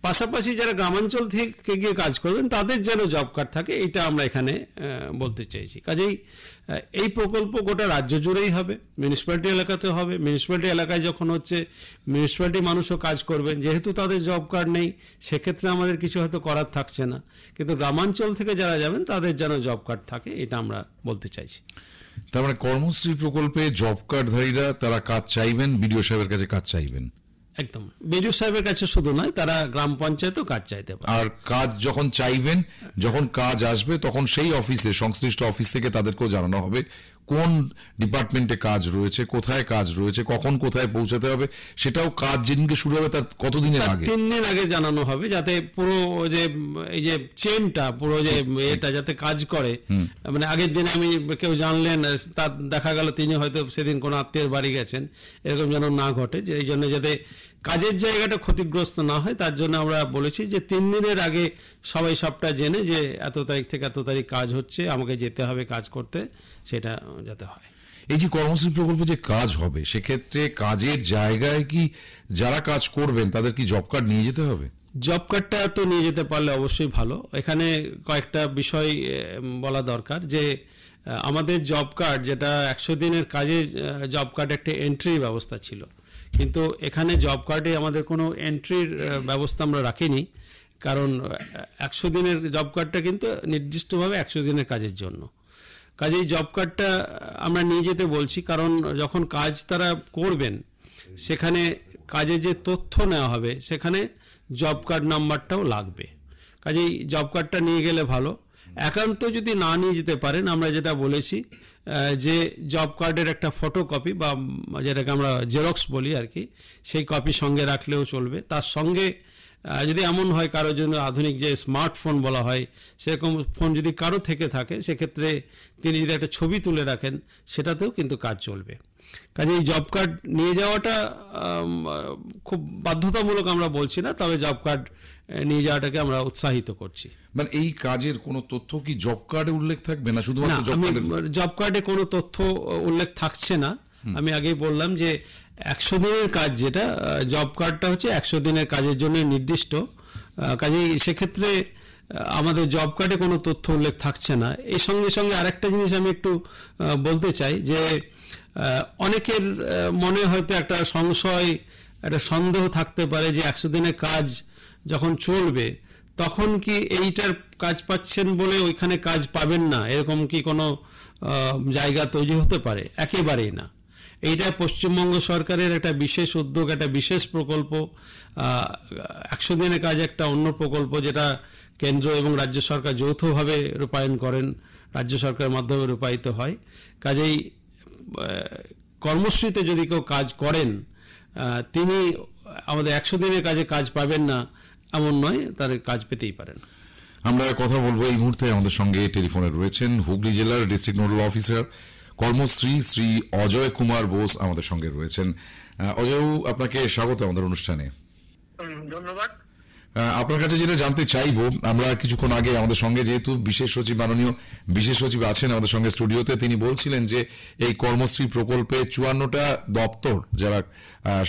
পাশাপাশি যারা গ্রামাঞ্চল থেকে গিয়ে কাজ করবেন তাদের যেন জব কার্ড থাকে, এটা আমরা এখানে বলতে চাইছি। কাজেই এই প্রকল্প গোটা রাজ্য জুড়েই হবে, মিউনিসিপ্যালিটি এলাকাতে হবে। মিউনিসিপ্যালিটি এলাকায় যখন হচ্ছে, মিউনিসিপ্যালিটি মানুষও কাজ করবেন, যেহেতু তাদের জব কার্ড নেই সেক্ষেত্রে আমাদের কিছু হয়তো করার থাকছে না, কিন্তু গ্রামাঞ্চল থেকে যারা যাবেন তাদের যেন জব কার্ড থাকে, এটা আমরা বলতে চাইছি। তার মানে কর্মশ্রী প্রকল্পে জব কার্ডধারীরা তারা কাজ চাইবেন, বিডিও সাহেবের কাছে কাজ চাইবেন? একদম, বিডিও সাহেবের কাছে শুধু নয়, তারা গ্রাম পঞ্চায়েতও কাজ চাইতে পারে। আর কাজ যখন চাইবেন, যখন কাজ আসবে, তখন সেই অফিসে, সংশ্লিষ্ট অফিস থেকে তাদেরকেও জানানো হবে কোন ডিপার্টমেন্টে কাজ রয়েছে, কোথায় কাজ রয়েছে, কখন কোথায় পৌঁছাতে হবে। সেটাও কাজ যেদিনকে শুরু হবে তার কতদিনের আগে? 3 দিন আগে জানানো হবে, যাতে পুরো যে এই যে চেনটা, পুরো যে এটা যাতে কাজ করে। মানে আগের দিন আমি কেউ জানলেন, তার দেখা গেল তিনি হয়তো সেদিন কোনো আত্মীয়ের বাড়ি গেছেন, এরকম যেন না ঘটে। যে এই জন্য যাতে কাজের জায়গাটা ক্ষতিগ্রস্ত না হয়, তার জন্য আমরা বলেছি যে 3 দিনের আগে সবাই সবটা জেনে যে এত তারিখ থেকে এত তারিখ কাজ হচ্ছে, আমাকে যেতে হবে কাজ করতে, সেটা যাতে হয়। এই যে কর্মশ্রী প্রকল্পে যে কাজ হবে, সেক্ষেত্রে কাজের জায়গায় কি যারা কাজ করবেন তাদের কি জব কার্ড নিয়ে যেতে হবে? জব কার্ডটা তো নিয়ে যেতে পারলে অবশ্যই ভালো। এখানে কয়েকটা বিষয় বলা দরকার, যে আমাদের জব কার্ড যেটা 100 দিনের কাজে জব কার্ড একটা এন্ট্রির ব্যবস্থা ছিল, কিন্তু এখানে জব কার্ডে আমাদের কোনো এন্ট্রির ব্যবস্থা আমরা রাখিনি, কারণ 100 দিনের জব কার্ডটা কিন্তু নির্দিষ্টভাবে 100 দিনের কাজের জন্য। কাজেই জব কার্ডটা আমরা নিয়ে যেতে বলছি, কারণ যখন কাজ তারা করবেন সেখানে কাজে যে তথ্য নেওয়া হবে সেখানে জব কার্ড নাম্বারটাও লাগবে। কাজেই জব কার্ডটা নিয়ে গেলে ভালো। একান্ত যদি না নিয়ে যেতে পারেন, আমরা যেটা বলেছি যে জব কার্ডের একটা ফটোকপি বা যেটাকে আমরা জেরক্স বলি আর কি, সেই কপি সঙ্গে রাখলেও চলবে। তার সঙ্গে যদি এমন হয় কারোর জন্য আধুনিক যে স্মার্টফোন বলা হয়, সেরকম ফোন যদি কারো থেকে থাকে, সেক্ষেত্রে তিনি যদি একটা ছবি তুলে রাখেন, সেটাতেও কিন্তু কাজ চলবে। কাজে এই জব কার্ড নিয়ে যাওয়াটা খুব বাধ্যতামূলক আমরা বলছি না, তবে জব কার্ড নিয়ে যাওয়াটাকে আমরা উৎসাহিত করছি। মানে এই কাজের কোনো তথ্য কি জব কার্ডে উল্লেখ থাকবে না? শুধুমাত্র জব কার্ডে কোনো তথ্য উল্লেখ থাকছে না। আমি আগেই বললাম যে 100 দিনের কাজ, যেটা জব কার্ডটা হচ্ছে 100 দিনের কাজের জন্য নির্দিষ্ট। কাজেই সেক্ষেত্রে আমাদের জব কার্ডে কোনো তথ্য উল্লেখ থাকছে না। এই সঙ্গে সঙ্গে আরেকটা জিনিস আমি একটু বলতে চাই, যে অনেকের মনে হয়তো একটা সংশয়, একটা সন্দেহ থাকতে পারে যে 100 দিনের কাজ যখন চলবে তখন কি এইটার কাজ পাচ্ছেন বলে ওইখানে কাজ পাবেন না, এরকম কি কোনো জায়গা তৈরি হতে পারে? একেবারেই না। এইটা পশ্চিমবঙ্গ সরকারের একটা বিশেষ উদ্যোগ, একটা বিশেষ প্রকল্প। 100 দিনের কাজ একটা অন্য প্রকল্প, যেটা কেন্দ্র এবং রাজ্য সরকার যৌথভাবে রূপায়ণ করেন, রাজ্য সরকারের মাধ্যমে রূপায়িত হয়। কাজেই কর্মশ্রীতে যদি কেউ কাজ করেন, তিনি আমাদের 100 দিনের কাজে কাজ পাবেন না এমন নয়, তার কাজ পেতেই পারেন। আমরা কথা বলবো, এই মুহূর্তে আমাদের সঙ্গে টেলিফোনে রয়েছেন হুগলি জেলার district nodal officer Karmashree Shri Ajay Kumar Bose আমাদের সঙ্গে রয়েছেন। অজয়, আপনাকে স্বাগত আমাদের অনুষ্ঠানে। ধন্যবাদ। আপনার কাছে যেটা জানতে চাইবো, আমরা কিছুক্ষণ আগে আমাদের সঙ্গে যেহেতু মাননীয় বিশেষ সচিব আছেন আমাদের সঙ্গে স্টুডিওতে, তিনি বলছিলেন যে এই কর্মশ্রী প্রকল্পে 54টা দপ্তর যারা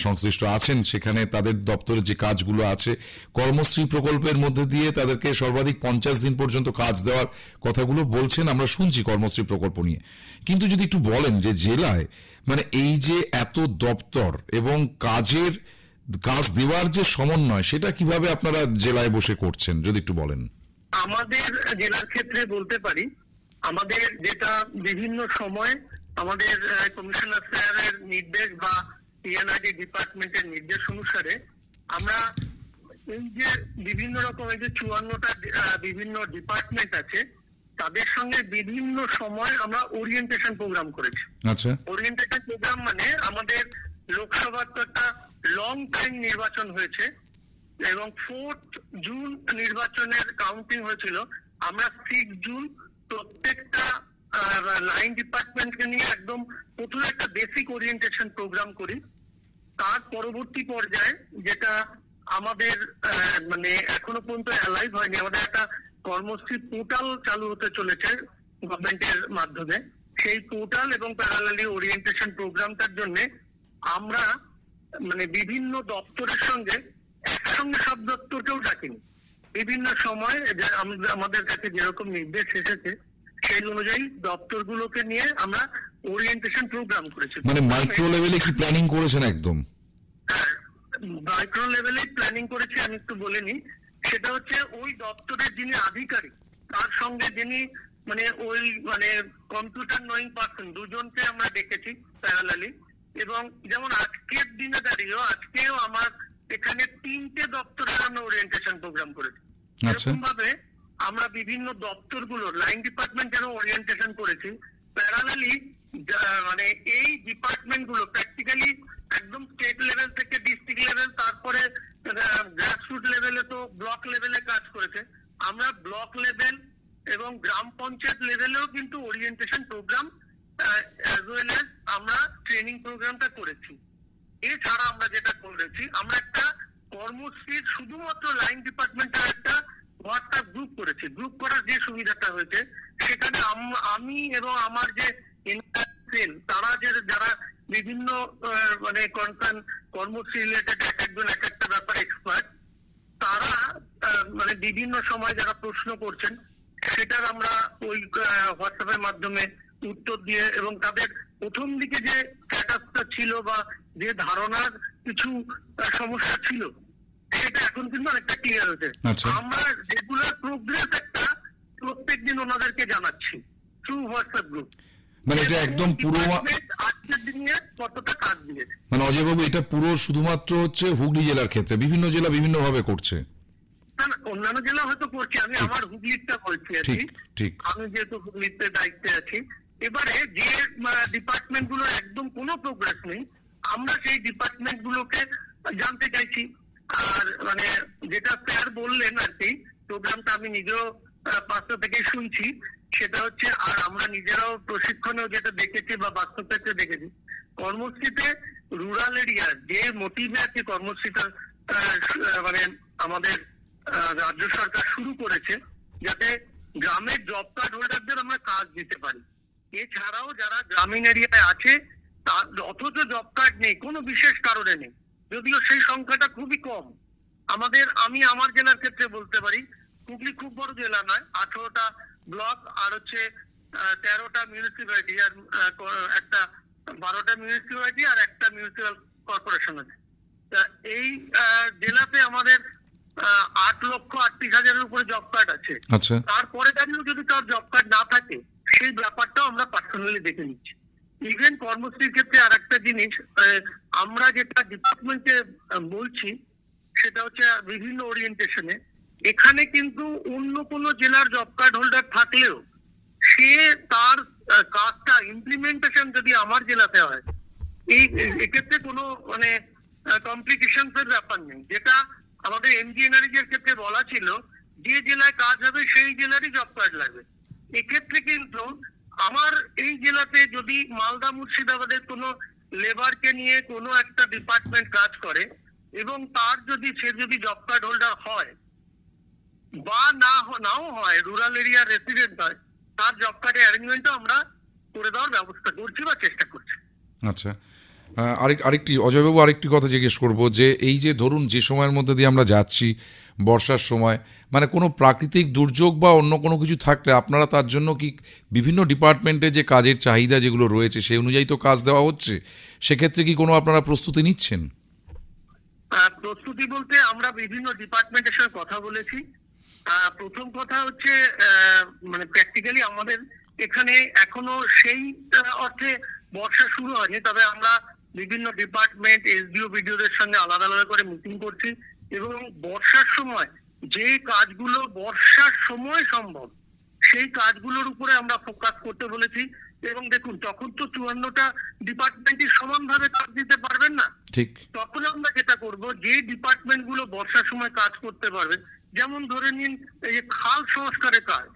সংশ্লিষ্ট আছেন সেখানে তাদের দপ্তরের যে কাজগুলো আছে, কর্মশ্রী প্রকল্পের মধ্যে দিয়ে তাদেরকে সর্বাধিক 50 দিন পর্যন্ত কাজ দেওয়ার কথাগুলো বলছেন, আমরা শুনছি কর্মশ্রী প্রকল্প নিয়ে। কিন্তু যদি একটু বলেন যে জেলায় মানে এই যে এত দপ্তর এবং কাজ দেওয়ার যে সমন্বয়, সেটা কিভাবে আপনারা জেলায় বসে করছেন যদি একটু বলেন। আমাদের জেলার ক্ষেত্রে বলতে পারি, আমাদের যেটা বিভিন্ন সময় আমাদের কমিশনার স্যারের নির্দেশ বা পিএনআইডি ডিপার্টমেন্টের নির্দেশ অনুসারে আমরা এই যে বিভিন্ন রকম এই যে 54টা বিভিন্ন ডিপার্টমেন্ট আছে তাদের সঙ্গে বিভিন্ন সময় আমরা ওরিয়েন্টেশন প্রোগ্রাম করেছি। আচ্ছা, ওরিয়েন্টেশন প্রোগ্রাম মানে আমাদের লোকসভার তো একটা লং টাইম নির্বাচন হয়েছে এবং 4 জুন নির্বাচনের কাউন্টিং হয়েছিল। আমরা 6 জুন প্রত্যেকটা লাইন ডিপার্টমেন্টকে নিয়ে একদম প্রথমে একটা বেসিক ওরিয়েন্টেশন প্রোগ্রাম করি। তার পরবর্তী পর্যায়ে যেটা আমাদের মানে এখনো পর্যন্ত অ্যালাইভ হয়নি, আমাদের একটা কর্মশ্রী পোর্টাল চালু হতে চলেছে গভর্নমেন্টের মাধ্যমে। সেই পোর্টাল এবং প্যারালালি ওরিয়েন্টেশন প্রোগ্রামটার জন্য আমরা মানে বিভিন্ন দপ্তরের সঙ্গে একসঙ্গে সব দপ্তরকেও ডাকিনি, বিভিন্ন সময় আমাদের কাছে যেরকম নির্দেশ এসেছে সেই অনুযায়ী দপ্তরগুলোকে নিয়ে আমরা ওরিয়েন্টেশন প্রোগ্রাম করেছি। মানে মাইক্রো লেভেলে কি প্ল্যানিং করেছেন? একদম মাইক্রো লেভেলে প্ল্যানিং করেছি, আমি একটু বলে নিই। সেটা হচ্ছে ওই দপ্তরের যিনি আধিকারিক তার সঙ্গে যিনি মানে ওই মানে কম্পিউটার নোয়িং পারসন দুজনকে আমরা ডেকেছি প্যারালালি। এবং যেমন আজকের দিনে দাঁড়িয়েও আজকেও আমার এখানে 3টে দপ্তরের আমরা ওরিয়েন্টেশন প্রোগ্রাম করেছি। এরকম ভাবে আমরা বিভিন্ন দপ্তরগুলোর লাইন ডিপার্টমেন্টেরও ওরিয়েন্টেশন করেছি। প্যারালালি মানে এই ডিপার্টমেন্টগুলো প্র্যাকটিক্যালি একদম স্টেট লেভেল থেকে ডিস্ট্রিক্ট লেভেল, তারপরে গ্রাসরুট লেভেলে তো ব্লক লেভেলে কাজ করেছে। আমরা ব্লক লেভেল এবং গ্রাম পঞ্চায়েত লেভেলেও কিন্তু orientation programme as well as আমরা ট্রেনিং প্রোগ্রামটা করেছি। এছাড়া আমরা যেটা করেছি, আমরা একটা কর্মশ্রীর শুধুমাত্র লাইন ডিপার্টমেন্টের একটা হোয়াটসঅ্যাপ গ্রুপ করেছি। গ্রুপ করার যে সুবিধাটা হয়েছে সেখানে আমি এবং আমার যে সেল তারা যারা বিভিন্ন মানে কনসার্ন কর্মশ্রী রিলেটেড এক একজন এক একটা ব্যাপার এক্সপার্ট, তারা মানে বিভিন্ন সময় যারা প্রশ্ন করছেন সেটার আমরা ওই হোয়াটসঅ্যাপের মাধ্যমে উত্তর দিয়ে এবং তাদের প্রথম দিকে যে স্ট্যাটাসটা ছিল বা যে ধারণার কিছু সমস্যা ছিল সেটা এখন কিন্তু অনেকটা ক্লিয়ার হয়েছে। আমরা রেগুলার প্রোগ্রেস একটা প্রত্যেক দিন ওনাদেরকে জানাচ্ছি থ্রু হোয়াটসঅ্যাপ গ্রুপ। মানে এটা একদম পুরো আজকের দিনে কতটা কাজ দিয়েছে। মানে অজয়বাবু, এটা পুরো শুধুমাত্র হচ্ছে হুগলি জেলার ক্ষেত্রে, বিভিন্ন জেলা বিভিন্ন ভাবে করছে? না, অন্যান্য জেলা হয়তো করছে, আমি আমার হুগলিটা বলছি আর কি। আমি যেহেতু হুগলিতে দায়িত্বে আছি, এবারে যে ডিপার্টমেন্ট গুলো একদম কোনো প্রোগ্রেস নেই আমরা সেই ডিপার্টমেন্ট গুলোকে জানতে চাইছি। আর মানে যেটা স্যার বললেন আর কি, প্রোগ্রামটা আমি নিজেও পাঁচটা থেকে শুনছি, সেটা হচ্ছে আর আমরা নিজেরাও প্রশিক্ষণেও যেটা দেখেছি বা বাস্তবতাকে দেখেছি, কর্মশ্রীতে রুরাল এরিয়া যে মোটিভে আছে কর্মশ্রীটা মানে আমাদের রাজ্য সরকার শুরু করেছে যাতে গ্রামের জব কার্ড হোল্ডারদের আমরা কাজ দিতে পারি। এছাড়াও যারা গ্রামীণ এরিয়ায় আছে তার অথচ জব কার্ড নেই, কোনো বিশেষ কারণে নেই, যদিও সেই সংখ্যাটা খুবই কম আমাদের। আমি আমার জেলার ক্ষেত্রে বলতে পারি, হুগলি খুব বড় জেলা নয়, 18টা ব্লক আর হচ্ছে 13টা মিউনিসিপ্যালিটি আর একটা 12টা মিউনিসিপ্যালিটি আর একটা মিউনিসিপ্যাল কর্পোরেশন আছে। তা এই জেলাতে আমাদের 8,38,000-এর উপরে জব কার্ড আছে। তারপরে দাঁড়িয়েও যদি তার জব কার্ড না থাকে সেই ব্যাপারটাও আমরা পার্সোনালি দেখে নিচ্ছি। ইভেন কর্মশ্রীর ক্ষেত্রে আর একটা জিনিস আমরা যেটা ডিপার্টমেন্টে বলছি সেটা হচ্ছে বিভিন্ন ওরিয়েন্টেশনে, এখানে কিন্তু অন্য কোনো জেলার জব কার্ড হোল্ডার থাকলেও সে তার কাজটা ইমপ্লিমেন্টেশন যদি আমার জেলাতে হয়, এক্ষেত্রে কোনো মানে কমপ্লিকেশন এর ব্যাপার নেই। যেটা আমাদের এমজিএনআরএর ক্ষেত্রে বলা ছিল যে জেলায় কাজ হবে সেই জেলারই জব কার্ড লাগবে। এক্ষেত্রে কিন্তু আমার এই জেলাতে যদি মালদা মুর্শিদাবাদের কোনো লেবারকে নিয়ে কোনো একটা ডিপার্টমেন্ট কাজ করে এবং তার যদি সে যদি জব কার্ড হোল্ডার হয় বা নাও হয়, রুরাল এরিয়া রেসিডেন্ট হয়, তার জব কার্ডের অ্যারেঞ্জমেন্টও আমরা করে দেওয়ার ব্যবস্থা করছি বা চেষ্টা করছি। আচ্ছা, আরেকটি অজয়বাবু আরেকটি কথা জিজ্ঞেস করব, যে এই যে ধরুন যে সময়ের মধ্যে দিয়ে আমরা যাচ্ছি, বর্ষার সময়, মানে কোনো প্রাকৃতিক দুর্যোগ বা অন্য কোনো কিছু থাকলে আপনারা তার জন্য কি বিভিন্ন ডিপার্টমেন্টে যে কাজের চাহিদা যেগুলো রয়েছে সেই অনুযায়ী তো কাজ দেওয়া হচ্ছে, সেক্ষেত্রে কি কোনো আপনারা প্রস্তুতি নিচ্ছেন? প্রস্তুতি বলতে আমরা বিভিন্ন ডিপার্টমেন্টের সঙ্গে কথা বলেছি। প্রথম কথা হচ্ছে মানে প্র্যাকটিক্যালি আমাদের এখানে এখনো সেই অর্থে বর্ষা শুরু হয়নি, তবে আমরা বিভিন্ন ডিপার্টমেন্ট এসডিও বিডিওদের সঙ্গে আলাদা আলাদা করে মিটিং করছি এবং বর্ষার সময় যে কাজগুলো বর্ষার সময় সম্ভব সেই কাজগুলোর উপরে আমরা ফোকাস করতে বলেছি। এবং দেখুন, তখন তো 54টা ডিপার্টমেন্টই সমানভাবে কাজ দিতে পারবেন না, ঠিক। তখন আমরা যেটা করব, যে ডিপার্টমেন্ট গুলো বর্ষার সময় কাজ করতে পারবে, যেমন ধরে নিন এই যে খাল সংস্কারের কাজ,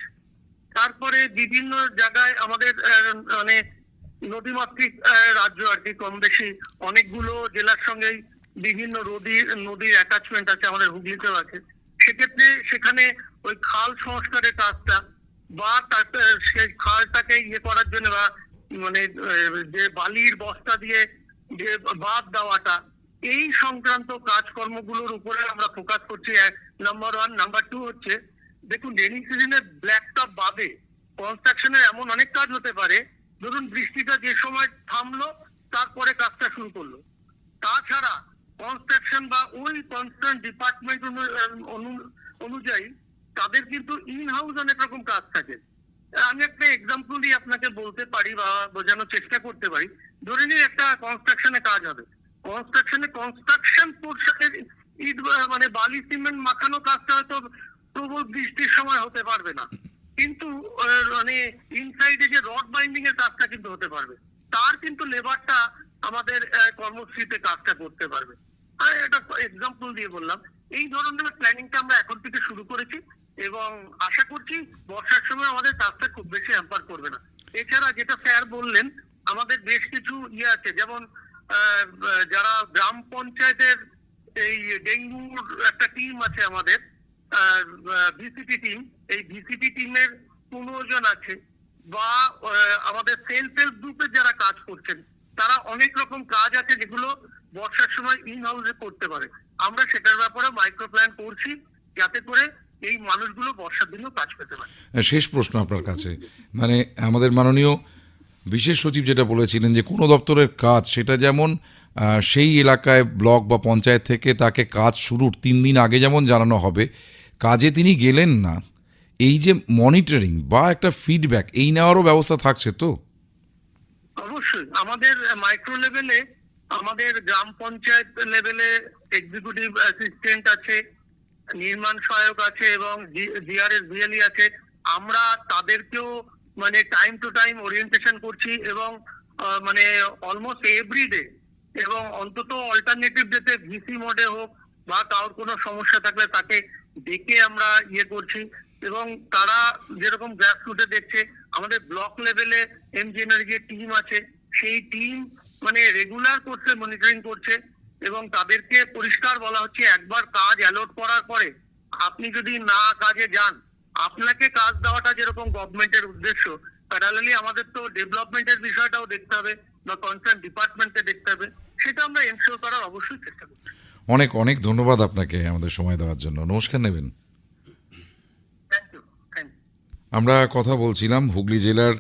তারপরে বিভিন্ন জায়গায় আমাদের মানে নদীমাতৃক রাজ্য আর কি, কম বেশি অনেকগুলো জেলার সঙ্গেই বিভিন্ন নদীর অ্যাটাচমেন্ট আছে, আমাদের হুগলিতেও আছে। সেক্ষেত্রে সেখানে ওই খাল সংস্কারের কাজটা বা সেই খালটাকে করার জন্য বা মানে যে বালির বস্তা দিয়ে যে বাঁধ দেওয়াটা, এই সংক্রান্ত কাজকর্মগুলোর উপরে আমরা ফোকাস করছি, নাম্বার 1। নাম্বার 2 হচ্ছে, দেখুন রেইনি সিজনে ব্ল্যাকটপ বাদে কনস্ট্রাকশনের এমন অনেক কাজ হতে পারে, ধরুন বৃষ্টিটা যে সময় থামলো তারপরে কাজটা শুরু করলো। তাছাড়া কনস্ট্রাকশন বা ওই কনসার্ন ডিপার্টমেন্ট অনুযায়ী তাদের কিন্তু ইন হাউস অনেক রকম কাজ থাকে। আমি একটা এক্সাম্পল দিয়ে আপনাকে বলতে পারি বা বোঝানোর চেষ্টা করতে পারি। ধরে নিন একটা কনস্ট্রাকশনে কাজ হবে, কনস্ট্রাকশন পোর্শনের ইট মানে বালি সিমেন্ট মাখানো কাজটা হয়তো প্রবল বৃষ্টির সময় হতে পারবে না, কিন্তু মানে ইনসাইডে যে রড বাইন্ডিং এর কাজটা কিন্তু হতে পারবে, তার কিন্তু লেবারটা আমাদের কর্মসূচিতে কাজটা করতে পারবে। এটা এক্সাম্পল দিয়ে বললাম। এই ধরনের প্ল্যানিংটা আমরা এখন থেকে শুরু করেছি এবং আশা করছি বর্ষার সময় আমাদের কাজটা খুব বেশি হ্যাম্পার করবে না। এছাড়া যেটা স্যার বললেন, আমাদের বেশ কিছু আছে, যেমন যারা গ্রাম পঞ্চায়েতের এই ডেঙ্গুর একটা টিম আছে আমাদের, ভিসিটি টিম, এই ভিসিটি টিমের 15 জন আছে, বা আমাদের সেলফ হেল্প গ্রুপে যারা কাজ করছেন, তারা অনেক রকম কাজ আছে যেগুলো বর্ষার সময় ইন হাউসে করতে পারে। আমরা সেটার ব্যাপারে মাইক্রো প্ল্যান করছি, যাতে করে এই মানুষগুলো বর্ষার দিনেও কাজ পেতে পারে। শেষ প্রশ্ন আপনার কাছে, মানে আমাদের মাননীয় বিশেষ সচিব যেটা বলেছিলেন যে কোনো দপ্তরের কাজ সেটা যেমন সেই এলাকায় ব্লক বা পঞ্চায়েত থেকে তাকে কাজ শুরুর 3 দিন আগে যেমন জানানো হবে, কাজে তিনি গেলেন না, এই যে মনিটরিং বা একটা ফিডব্যাক এই নেওয়ারও ব্যবস্থা থাকছে তো? অবশ্যই আমাদের মাইক্রো লেভেলে, আমাদের গ্রাম পঞ্চায়েত লেভেলে এক্সিকিউটিভ অ্যাসিস্ট্যান্ট আছে, নির্মাণ সহায়ক আছে এবং জিআরএস ভিএলই আছে। আমরা তাদেরকেও মানে টাইম টু টাইম ওরিয়েন্টেশন করছি এবং মানে অলমোস্ট এভরিডে, এবং অন্তত অল্টারনেটিভ ডেতে ভিসি মোডে হোক বা কারোর কোনো সমস্যা থাকলে তাকে ডেকে আমরা করছি। এবং তারা যেরকম গ্রাসরুটে দেখছে, আমাদের ব্লক লেভেলে এমজিএনআর যে টিম আছে, সেই টিম মানে রেগুলার করছে, মনিটরিং করছে এবং তাদেরকে পরিষ্কার বলা হচ্ছে, একবার কাজ অ্যালট করার পরে আপনি যদি না কাজে যান, আপনাকে কাজ দেওয়াটা যেরকম গভর্নমেন্টের উদ্দেশ্য, প্যারালালি আমাদের তো ডেভেলপমেন্টের বিষয়টাও দেখতে হবে বা কনসার্ন ডিপার্টমেন্টকে দেখতে হবে, সেটা আমরা এনশিওর করার অবশ্যই চেষ্টা করছি। অনেক অনেক ধন্যবাদ আপনাকে আমাদের সময় দেওয়ার জন্য। নমস্কার নেবেন। আমরা কথা বলছিলাম হুগলি জেলার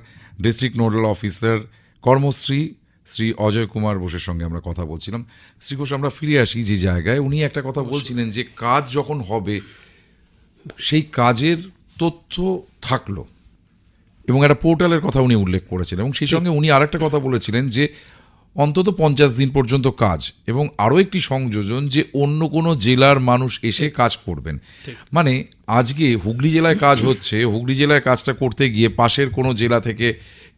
district nodal officer Karmashree Shri Ajay Kumar বোসের সঙ্গে আমরা কথা বলছিলাম। শ্রী ঘোষ, আমরা ফিরে আসি যে জায়গায় উনি একটা কথা বলছিলেন যে কাজ যখন হবে সেই কাজের তথ্য থাকলো এবং একটা পোর্টালের কথা উনি উল্লেখ করেছিলেন, এবং সেই সঙ্গে উনি আরেকটা কথা বলেছিলেন যে অন্তত 50 দিন পর্যন্ত কাজ, এবং আরও একটি সংযোজন যে অন্য কোনো জেলার মানুষ এসে কাজ করবেন। মানে আজকে হুগলি জেলায় কাজ হচ্ছে, হুগলি জেলায় কাজটা করতে গিয়ে পাশের কোনো জেলা থেকে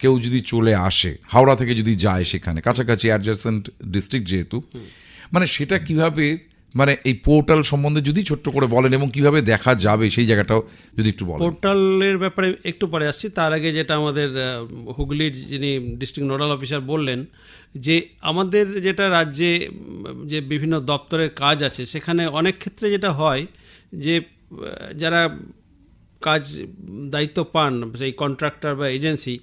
কেউ যদি চলে আসে, হাওড়া থেকে যদি যায়, সেখানে কাছাকাছি অ্যাডজাসেন্ট ডিস্ট্রিক্ট যেহেতু, মানে সেটা কিভাবে মানে এই পোর্টাল সম্বন্ধে যদি ছোট্ট করে বলেন এবং কিভাবে দেখা যাবে সেই জায়গাটাও যদি একটু বলেন। পোর্টালের ব্যাপারে একটু পরে আসছি, তার আগে যেটা আমাদের হুগলির যিনি ডিস্ট্রিক্ট নোডাল অফিসার বললেন যে আমাদের যেটা রাজ্যে যে বিভিন্ন দপ্তরের কাজ আছে সেখানে অনেক ক্ষেত্রে যেটা হয় যে যারা কাজ দায়িত্ব পান সেই কন্ট্রাক্টর বা এজেন্সি,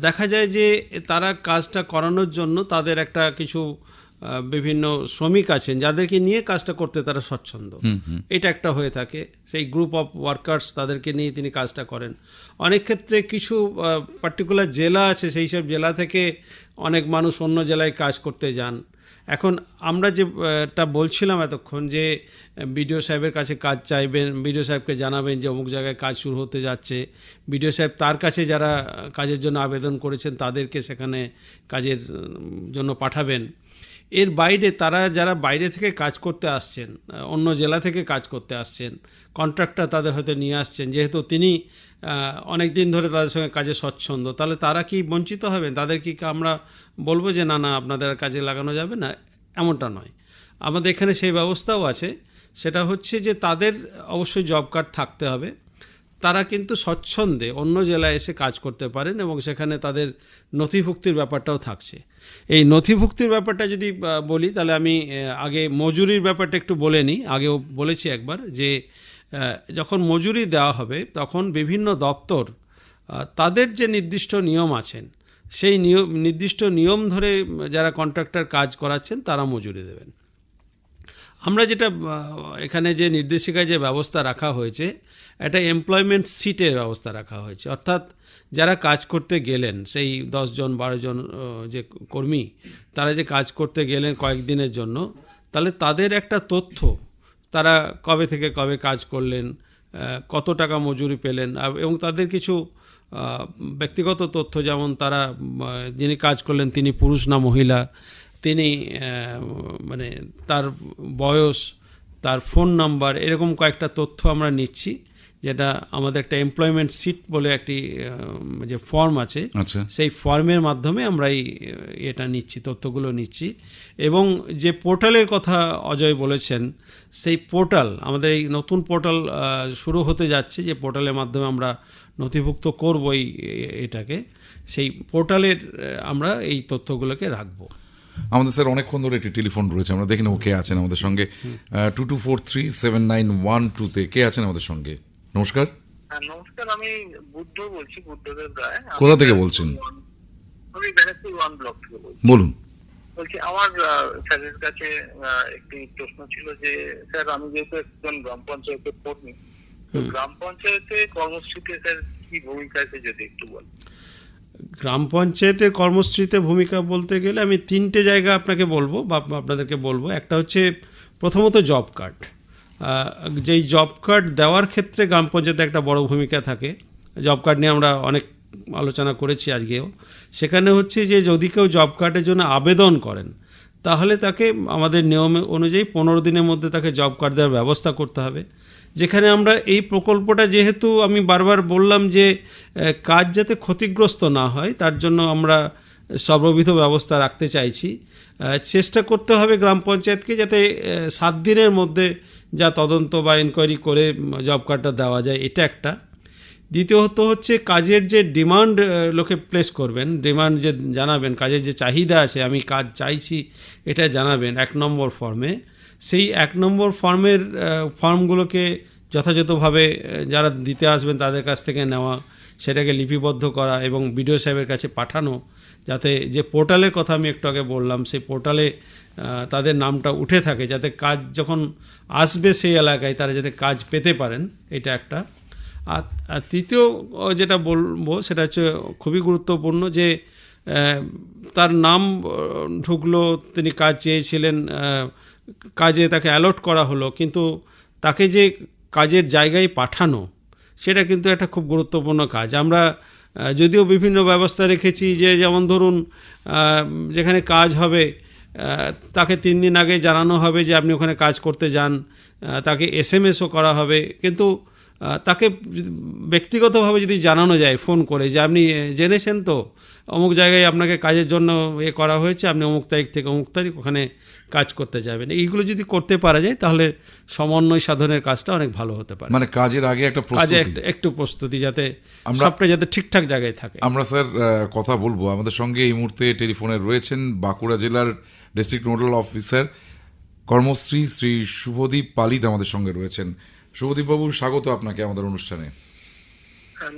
দেখা যায় যে তারা কাজটা করানোর জন্য তাদের একটা কিছু বিভিন্ন শ্রমিক আছেন যাদেরকে নিয়ে কাজটা করতে তারা স্বচ্ছন্দ, এটা একটা হয়ে থাকে। সেই গ্রুপ অফ ওয়ার্কার্স তাদেরকে নিয়ে তিনি কাজটা করেন। অনেক ক্ষেত্রে কিছু পার্টিকুলার জেলা আছে, সেই সব জেলা থেকে অনেক মানুষ অন্য জেলায় কাজ করতে যান। এখন আমরা যেটা বলছিলাম এতক্ষণ যে বিডিও সাহেবের কাছে কাজ চাইবেন, বিডিও সাহেবকে জানাবেন যে অমুক জায়গায় কাজ শুরু হতে যাচ্ছে, বিডিও সাহেব তার কাছে যারা কাজের জন্য আবেদন করেছেন তাদেরকে সেখানে কাজের জন্য পাঠাবেন। এর বাইরে তারা যারা বাইরে থেকে কাজ করতে আসছেন, অন্য জেলা থেকে কাজ করতে আসছেন, কন্ট্রাক্টর তাদের হয়তো নিয়ে আসছেন, যেহেতু তিনি অনেক দিন ধরে তাদের সঙ্গে কাজে স্বচ্ছন্দ, তাহলে তারা কি বঞ্চিত হবেন? তাদের কি আমরা বলবো যে না না আপনাদের কাজে লাগানো যাবে না? এমনটা নয়, আমাদের এখানে সেই ব্যবস্থাও আছে। সেটা হচ্ছে যে তাদের অবশ্যই জব কার্ড থাকতে হবে, তারা কিন্তু স্বচ্ছন্দে অন্য জেলায় এসে কাজ করতে পারেন এবং সেখানে তাদের নথিভুক্তির ব্যাপারটাও থাকছে। এই নথিভুক্তির ব্যাপারটা যদি বলি তাহলে আমি আগে মজুরির ব্যাপারটা একটু বলে নিই। আগেও বলেছি একবার যে যখন মজুরি দেওয়া হবে তখন বিভিন্ন দপ্তর তাদের যে নির্দিষ্ট নিয়ম আছেন সেই নির্দিষ্ট নিয়ম ধরে যারা কন্ট্রাক্টর কাজ করাচ্ছেন তারা মজুরি দেবেন। আমরা যেটা এখানে যে নির্দেশিকায় যে ব্যবস্থা রাখা হয়েছে, একটা এমপ্লয়মেন্ট সিটের ব্যবস্থা রাখা হয়েছে, অর্থাৎ যারা কাজ করতে গেলেন সেই 10 জন 12 জন যে কর্মী তারা যে কাজ করতে গেলেন কয়েকদিনের জন্য, তাহলে তাদের একটা তথ্য, তারা কবে থেকে কবে কাজ করলেন, কত টাকা মজুরি পেলেন, এবং তাদের কিছু ব্যক্তিগত তথ্য, যেমন তারা যিনি কাজ করলেন তিনি পুরুষ না মহিলা, তিনি মানে তার বয়স, তার ফোন নাম্বার, এরকম কয়েকটা তথ্য আমরা নিচ্ছি, যেটা আমাদের একটা এমপ্লয়মেন্ট সিট বলে একটি যে ফর্ম আছে, সেই ফর্মের মাধ্যমে আমরা এটা নিচ্ছি, তথ্যগুলো নিচ্ছি। এবং যে পোর্টালের কথা অজয় বলেছেন, সেই পোর্টাল, আমাদের এই নতুন পোর্টাল শুরু হতে যাচ্ছে, যে পোর্টালের মাধ্যমে আমরা নথিভুক্ত করব এটাকে, সেই পোর্টালের আমরা এই তথ্যগুলোকে রাখবো। আমাদের স্যার অনেকক্ষণ ধরে একটি টেলিফোন রয়েছে, আমরা দেখি না কে আছেন আমাদের সঙ্গে। 22437912 কে আছেন আমাদের সঙ্গে? নমস্কার। নমস্কার, আমি বুদ্ধ বলছি, বুদ্ধদেব রায়। কোথা থেকে বলছেন? আমি ব্যারাকপুর 1 ব্লক থেকে বলছি। বলুন। বলছি আমার স্যারের কাছে একটি প্রশ্ন ছিল যে স্যার, আমি যেহেতু একজন গ্রাম পঞ্চায়েতের কর্মী, তো গ্রাম পঞ্চায়েতে কর্মসূচিতে স্যার কি ভূমিকা আছে যদি একটু বলেন। গ্রাম পঞ্চায়েতের কর্মসূচিতে ভূমিকা বলতে গেলে আমি 3টে জায়গা আপনাকে বলবো বা আপনাদেরকে বলবো। একটা হচ্ছে প্রথমত জব কার্ড। যেই জব কার্ড দেওয়ার ক্ষেত্রে গ্রাম পঞ্চায়েতে একটা বড় ভূমিকা থাকে। জব কার্ড নিয়ে আমরা অনেক আলোচনা করেছি আজকেও। সেখানে হচ্ছে যে যদি কেউ জব কার্ডের জন্য আবেদন করেন, তাহলে তাকে আমাদের নিয়ম অনুযায়ী 15 দিনের মধ্যে তাকে জব কার্ড দেওয়ার ব্যবস্থা করতে হবে। যেখানে আমরা এই প্রকল্পটা, যেহেতু আমি বারবার বললাম যে কাজ যাতে ক্ষতিগ্রস্ত না হয় তার জন্য আমরা সর্ববিধ ব্যবস্থা রাখতে চাইছি। চেষ্টা করতে হবে গ্রাম পঞ্চায়েতকে যাতে 7 দিনের মধ্যে যা তদন্ত বা এনকোয়ারি করে জব কার্ডটা দেওয়া যায়, এটা একটা। দ্বিতীয়ত হচ্ছে কাজের যে ডিমান্ড লোকে প্লেস করবেন, ডিমান্ড যে জানাবেন, কাজের যে চাহিদা আছে, আমি কাজ চাইছি এটা জানাবেন 1 নম্বর ফর্মে। সেই 1 নম্বর ফর্মগুলোকে যথাযথভাবে যারা দিতে আসবেন তাদের কাছ থেকে নেওয়া, সেটাকে লিপিবদ্ধ করা এবং বিডিও সাহেবের কাছে পাঠানো, যাতে যে পোর্টালের কথা আমি একটু আগে বললাম সেই পোর্টালে তাদের নামটা উঠে থাকে, যাতে কাজ যখন আসবে সেই এলাকায় তারা যাতে কাজ পেতে পারেন, এটা একটা। আর তৃতীয় যেটা বলবো সেটা হচ্ছে খুবই গুরুত্বপূর্ণ, যে তার নাম ঢুকলো, তিনি কাজ চেয়েছিলেন, কাজে তাকে অ্যালট করা হলো, কিন্তু তাকে যে কাজের জায়গায় পাঠানো সেটা কিন্তু একটা খুব গুরুত্বপূর্ণ কাজ। আমরা যদিও বিভিন্ন ব্যবস্থা রেখেছি, যে যেমন ধরুন যেখানে কাজ হবে তাকে 3 দিন আগে জানানো হবে যে আপনি ওখানে কাজ করতে যান, তাকে SMS-ও করা হবে, কিন্তু তাকে ব্যক্তিগতভাবে যদি জানানো যায় ফোন করে যে আপনি জেনেছেন তো অমুক জায়গায় আপনাকে কাজের জন্য করা হয়েছে, আপনি অমুক তারিখ থেকে অমুক তারিখ ওখানে কাজ করতে যাবেন। এইগুলো যদি করতে পারা যায় তাহলে সমন্বয় সাধনের কাজটা অনেক ভালো হতে পারে। মানে কাজের আগে একটা একটু প্রস্তুতি, যাতে সবটা যাতে ঠিকঠাক জায়গায় থাকে। আমরা স্যার কথা বলবো, আমাদের সঙ্গে এই মুহূর্তে টেলিফোনে রয়েছেন বাঁকুড়া জেলার district nodal officer Karmashree Shri Shubhadip Palit আমাদের সঙ্গে রয়েছেন। শুভদীপ বাবু, স্বাগত আপনাকে আমাদের অনুষ্ঠানে।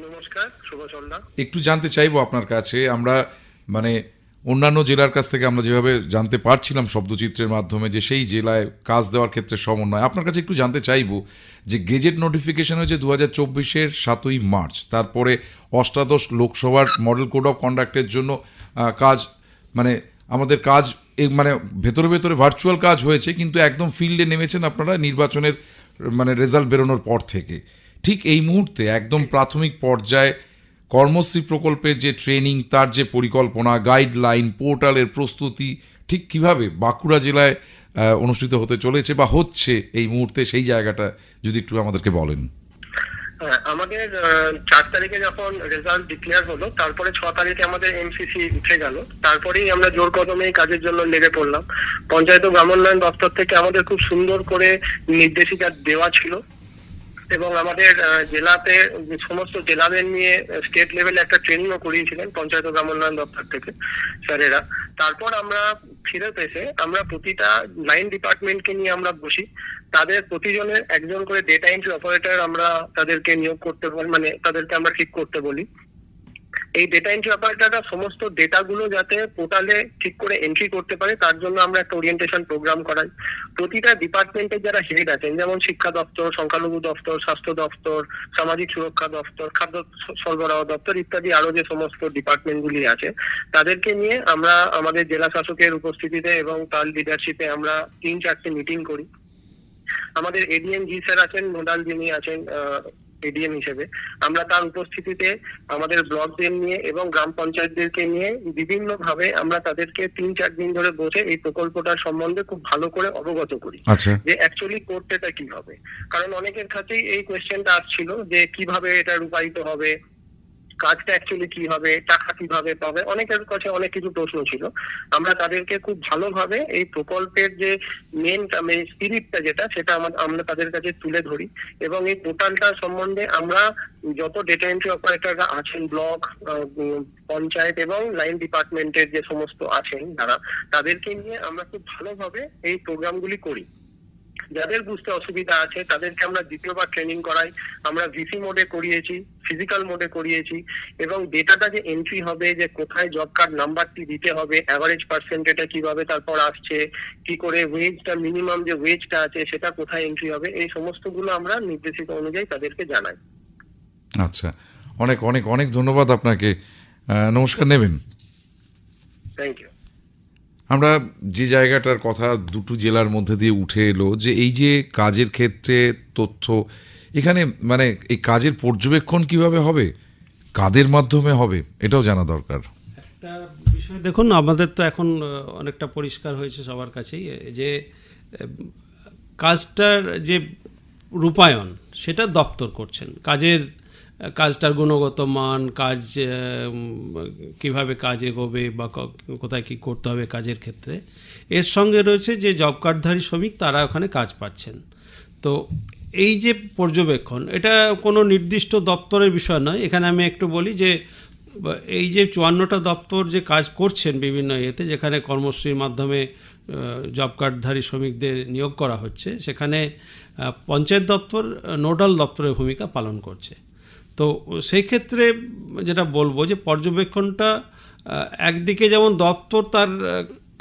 নমস্কার, শুভ সন্ধ্যা। একটু জানতে চাইবো আপনার কাছে, আমরা মানে অন্যান্য জেলার কাছ থেকে আমরা যেভাবে জানতে পারছিলাম শব্দচিত্রের মাধ্যমে যে সেই জেলায় কাজ দেওয়ার ক্ষেত্রে সমন্বয়, আপনার কাছে একটু জানতে চাইবো যে গেজেট নোটিফিকেশন হয়েছে 2024-এর 7ই মার্চ, তারপরে 18 লোকসভার মডেল কোড অফ কন্ডাক্টের জন্য কাজ, মানে আমাদের কাজ মানে ভেতরে ভেতরে ভার্চুয়াল কাজ হয়েছে, কিন্তু একদম ফিল্ডে নেমেছেন আপনারা নির্বাচনের মানে রেজাল্ট বেরোনোর পর থেকে। ঠিক এই মুহূর্তে একদম প্রাথমিক পর্যায়ে কর্মশ্রী প্রকল্পের যে ট্রেনিং, তার যে পরিকল্পনা, গাইডলাইন, পোর্টালের প্রস্তুতি ঠিক কিভাবে বাঁকুড়া জেলায় অনুষ্ঠিত হতে চলেছে বা হচ্ছে এই মুহূর্তে, সেই জায়গাটা যদি একটু আমাদেরকে বলেন। আমাদের 4 তারিখে যখন রেজাল্ট ডিক্লেয়ার হলো, তারপরে 6 তারিখে আমাদের এমসিসি উঠে গেল, তারপরেই আমরা জোর কদমে এই কাজের জন্য লেগে পড়লাম। পঞ্চায়েত ও গ্রামোন্নয়ন দপ্তর থেকে আমাদের খুব সুন্দর করে নির্দেশিকা দেওয়া ছিল এবং আমাদের জেলাতে সমস্ত জেলাদের নিয়ে স্টেট লেভেলে একটা ট্রেনিংও করিয়েছিলেন পঞ্চায়েত ও গ্রামোন্নয়ন দপ্তর থেকে স্যারেরা। তারপর আমরা ফেরত এসে আমরা প্রতিটা লাইন ডিপার্টমেন্টকে নিয়ে আমরা বসি, তাদের প্রতিজনের একজন করে ডেটা এন্ট্রি অপারেটর আমরা তাদেরকে নিয়োগ করতে বলি, মানে তাদেরকে আমরা ঠিক করতে বলি। এই ডেটা এন্ট্রি অপারেটররা সমস্ত ডেটাগুলো যাতে পোর্টালে ঠিক করে এন্ট্রি করতে পারে তার জন্য আমরা একটা ওরিয়েন্টেশন প্রোগ্রাম করাই। প্রতিটা ডিপার্টমেন্টের যারা হেড আছেন, যেমন শিক্ষা দপ্তর, সংখ্যালঘু দপ্তর, স্বাস্থ্য দপ্তর, সামাজিক সুরক্ষা দপ্তর, খাদ্য সরবরাহ দপ্তর ইত্যাদি আরো যে সমস্ত ডিপার্টমেন্টগুলি আছে, তাদেরকে নিয়ে আমরা আমাদের জেলা শাসকের উপস্থিতিতে এবং তার লিডারশিপে আমরা 3-4টে মিটিং করি। আমাদের এডিএম জি স্যার আছেন, নোডাল যিনি আছেন এডিএম হিসেবে, আমরা তার উপস্থিতিতে আমাদের ব্লকদের নিয়ে এবং গ্রাম পঞ্চায়েতদেরকে নিয়ে বিভিন্ন ভাবে আমরা তাদেরকে 3-4 দিন ধরে বসে এই প্রকল্পটার সম্বন্ধে খুব ভালো করে অবগত করি যে অ্যাকচুয়ালি করতেটা কি হবে। কারণ অনেকের কাছেই এই কোয়েশ্চেনটা আসছিল যে কিভাবে এটা রূপায়িত হবে, কাজটা অ্যাকচুয়ালি কি হবে, টাকা কিভাবে পাবে, অনেকের কাছে অনেক কিছু প্রশ্ন ছিল। আমরা তাদেরকে খুব ভালোভাবে এই প্রকল্পের যে মেন স্পিরিটটা যেটা, সেটা আমরা তাদের কাছে তুলে ধরি এবং এই পোর্টালটা সম্বন্ধে আমরা যত ডেটা এন্ট্রি অপারেটররা আছেন ব্লক, পঞ্চায়েত এবং লাইন ডিপার্টমেন্টের যে সমস্ত আছেন যারা, তাদেরকে নিয়ে আমরা খুব ভালোভাবে এই প্রোগ্রামগুলি করি। যাদের বুঝতে অসুবিধা আছে তাদেরকে আমরা দ্বিতীয়বার ট্রেনিং করাই। আমরা ভিসি মোডে করিয়েছি, ফিজিক্যাল মোডে করিয়েছি এবং ডেটাটা যে এন্ট্রি হবে, যে কোথায় জব কার্ড নাম্বারটি দিতে হবে, অ্যাভারেজ পার্সেন্টেজটা কিভাবে তারপর আসছে, কি করে ওয়েজটা, মিনিমাম যে ওয়েজটা আছে সেটা কোথায় এন্ট্রি হবে, এই সমস্তগুলো আমরা নির্দেশিকা অনুযায়ী তাদেরকে জানাই। আচ্ছা, অনেক অনেক অনেক ধন্যবাদ আপনাকে। নমস্কার নেবেন। Thank you. আমরা যে জায়গাটার কথা দুটো জেলার মধ্যে দিয়ে উঠে এলো, যে এই যে কাজের ক্ষেত্রে তথ্য, এখানে মানে এই কাজের পর্যবেক্ষণ কিভাবে হবে, কাদের মাধ্যমে হবে, এটাও জানা দরকার। একটা বিষয় দেখুন, আমাদের তো এখন অনেকটা পরিষ্কার হয়েছে সবার কাছেই যে কাজটার যে রূপায়ণ সেটা দপ্তর করছেন। কাজটার গুণগত মান, কাজ কিভাবে কাজ এগোবে বা কোথায় কি করতে হবে কাজের ক্ষেত্রে, এর সঙ্গে রয়েছে যে জব কার্ডধারী শ্রমিক তারা ওখানে কাজ পাচ্ছেন। তো এই যে পর্যবেক্ষণ, এটা কোনো নির্দিষ্ট দপ্তরের বিষয় নয়। এখানে আমি একটু বলি যে এই যে 54টা দপ্তর যে কাজ করছেন বিভিন্ন ইয়েতে, যেখানে কর্মশ্রীর মাধ্যমে জব কার্ডধারী শ্রমিকদের নিয়োগ করা হচ্ছে, সেখানে পঞ্চায়েত দপ্তর নোডাল দপ্তরের ভূমিকা পালন করছে। তো সেই ক্ষেত্রে যেটা বলবো যে পর্যবেক্ষণটা একদিকে যেমন দপ্তর তার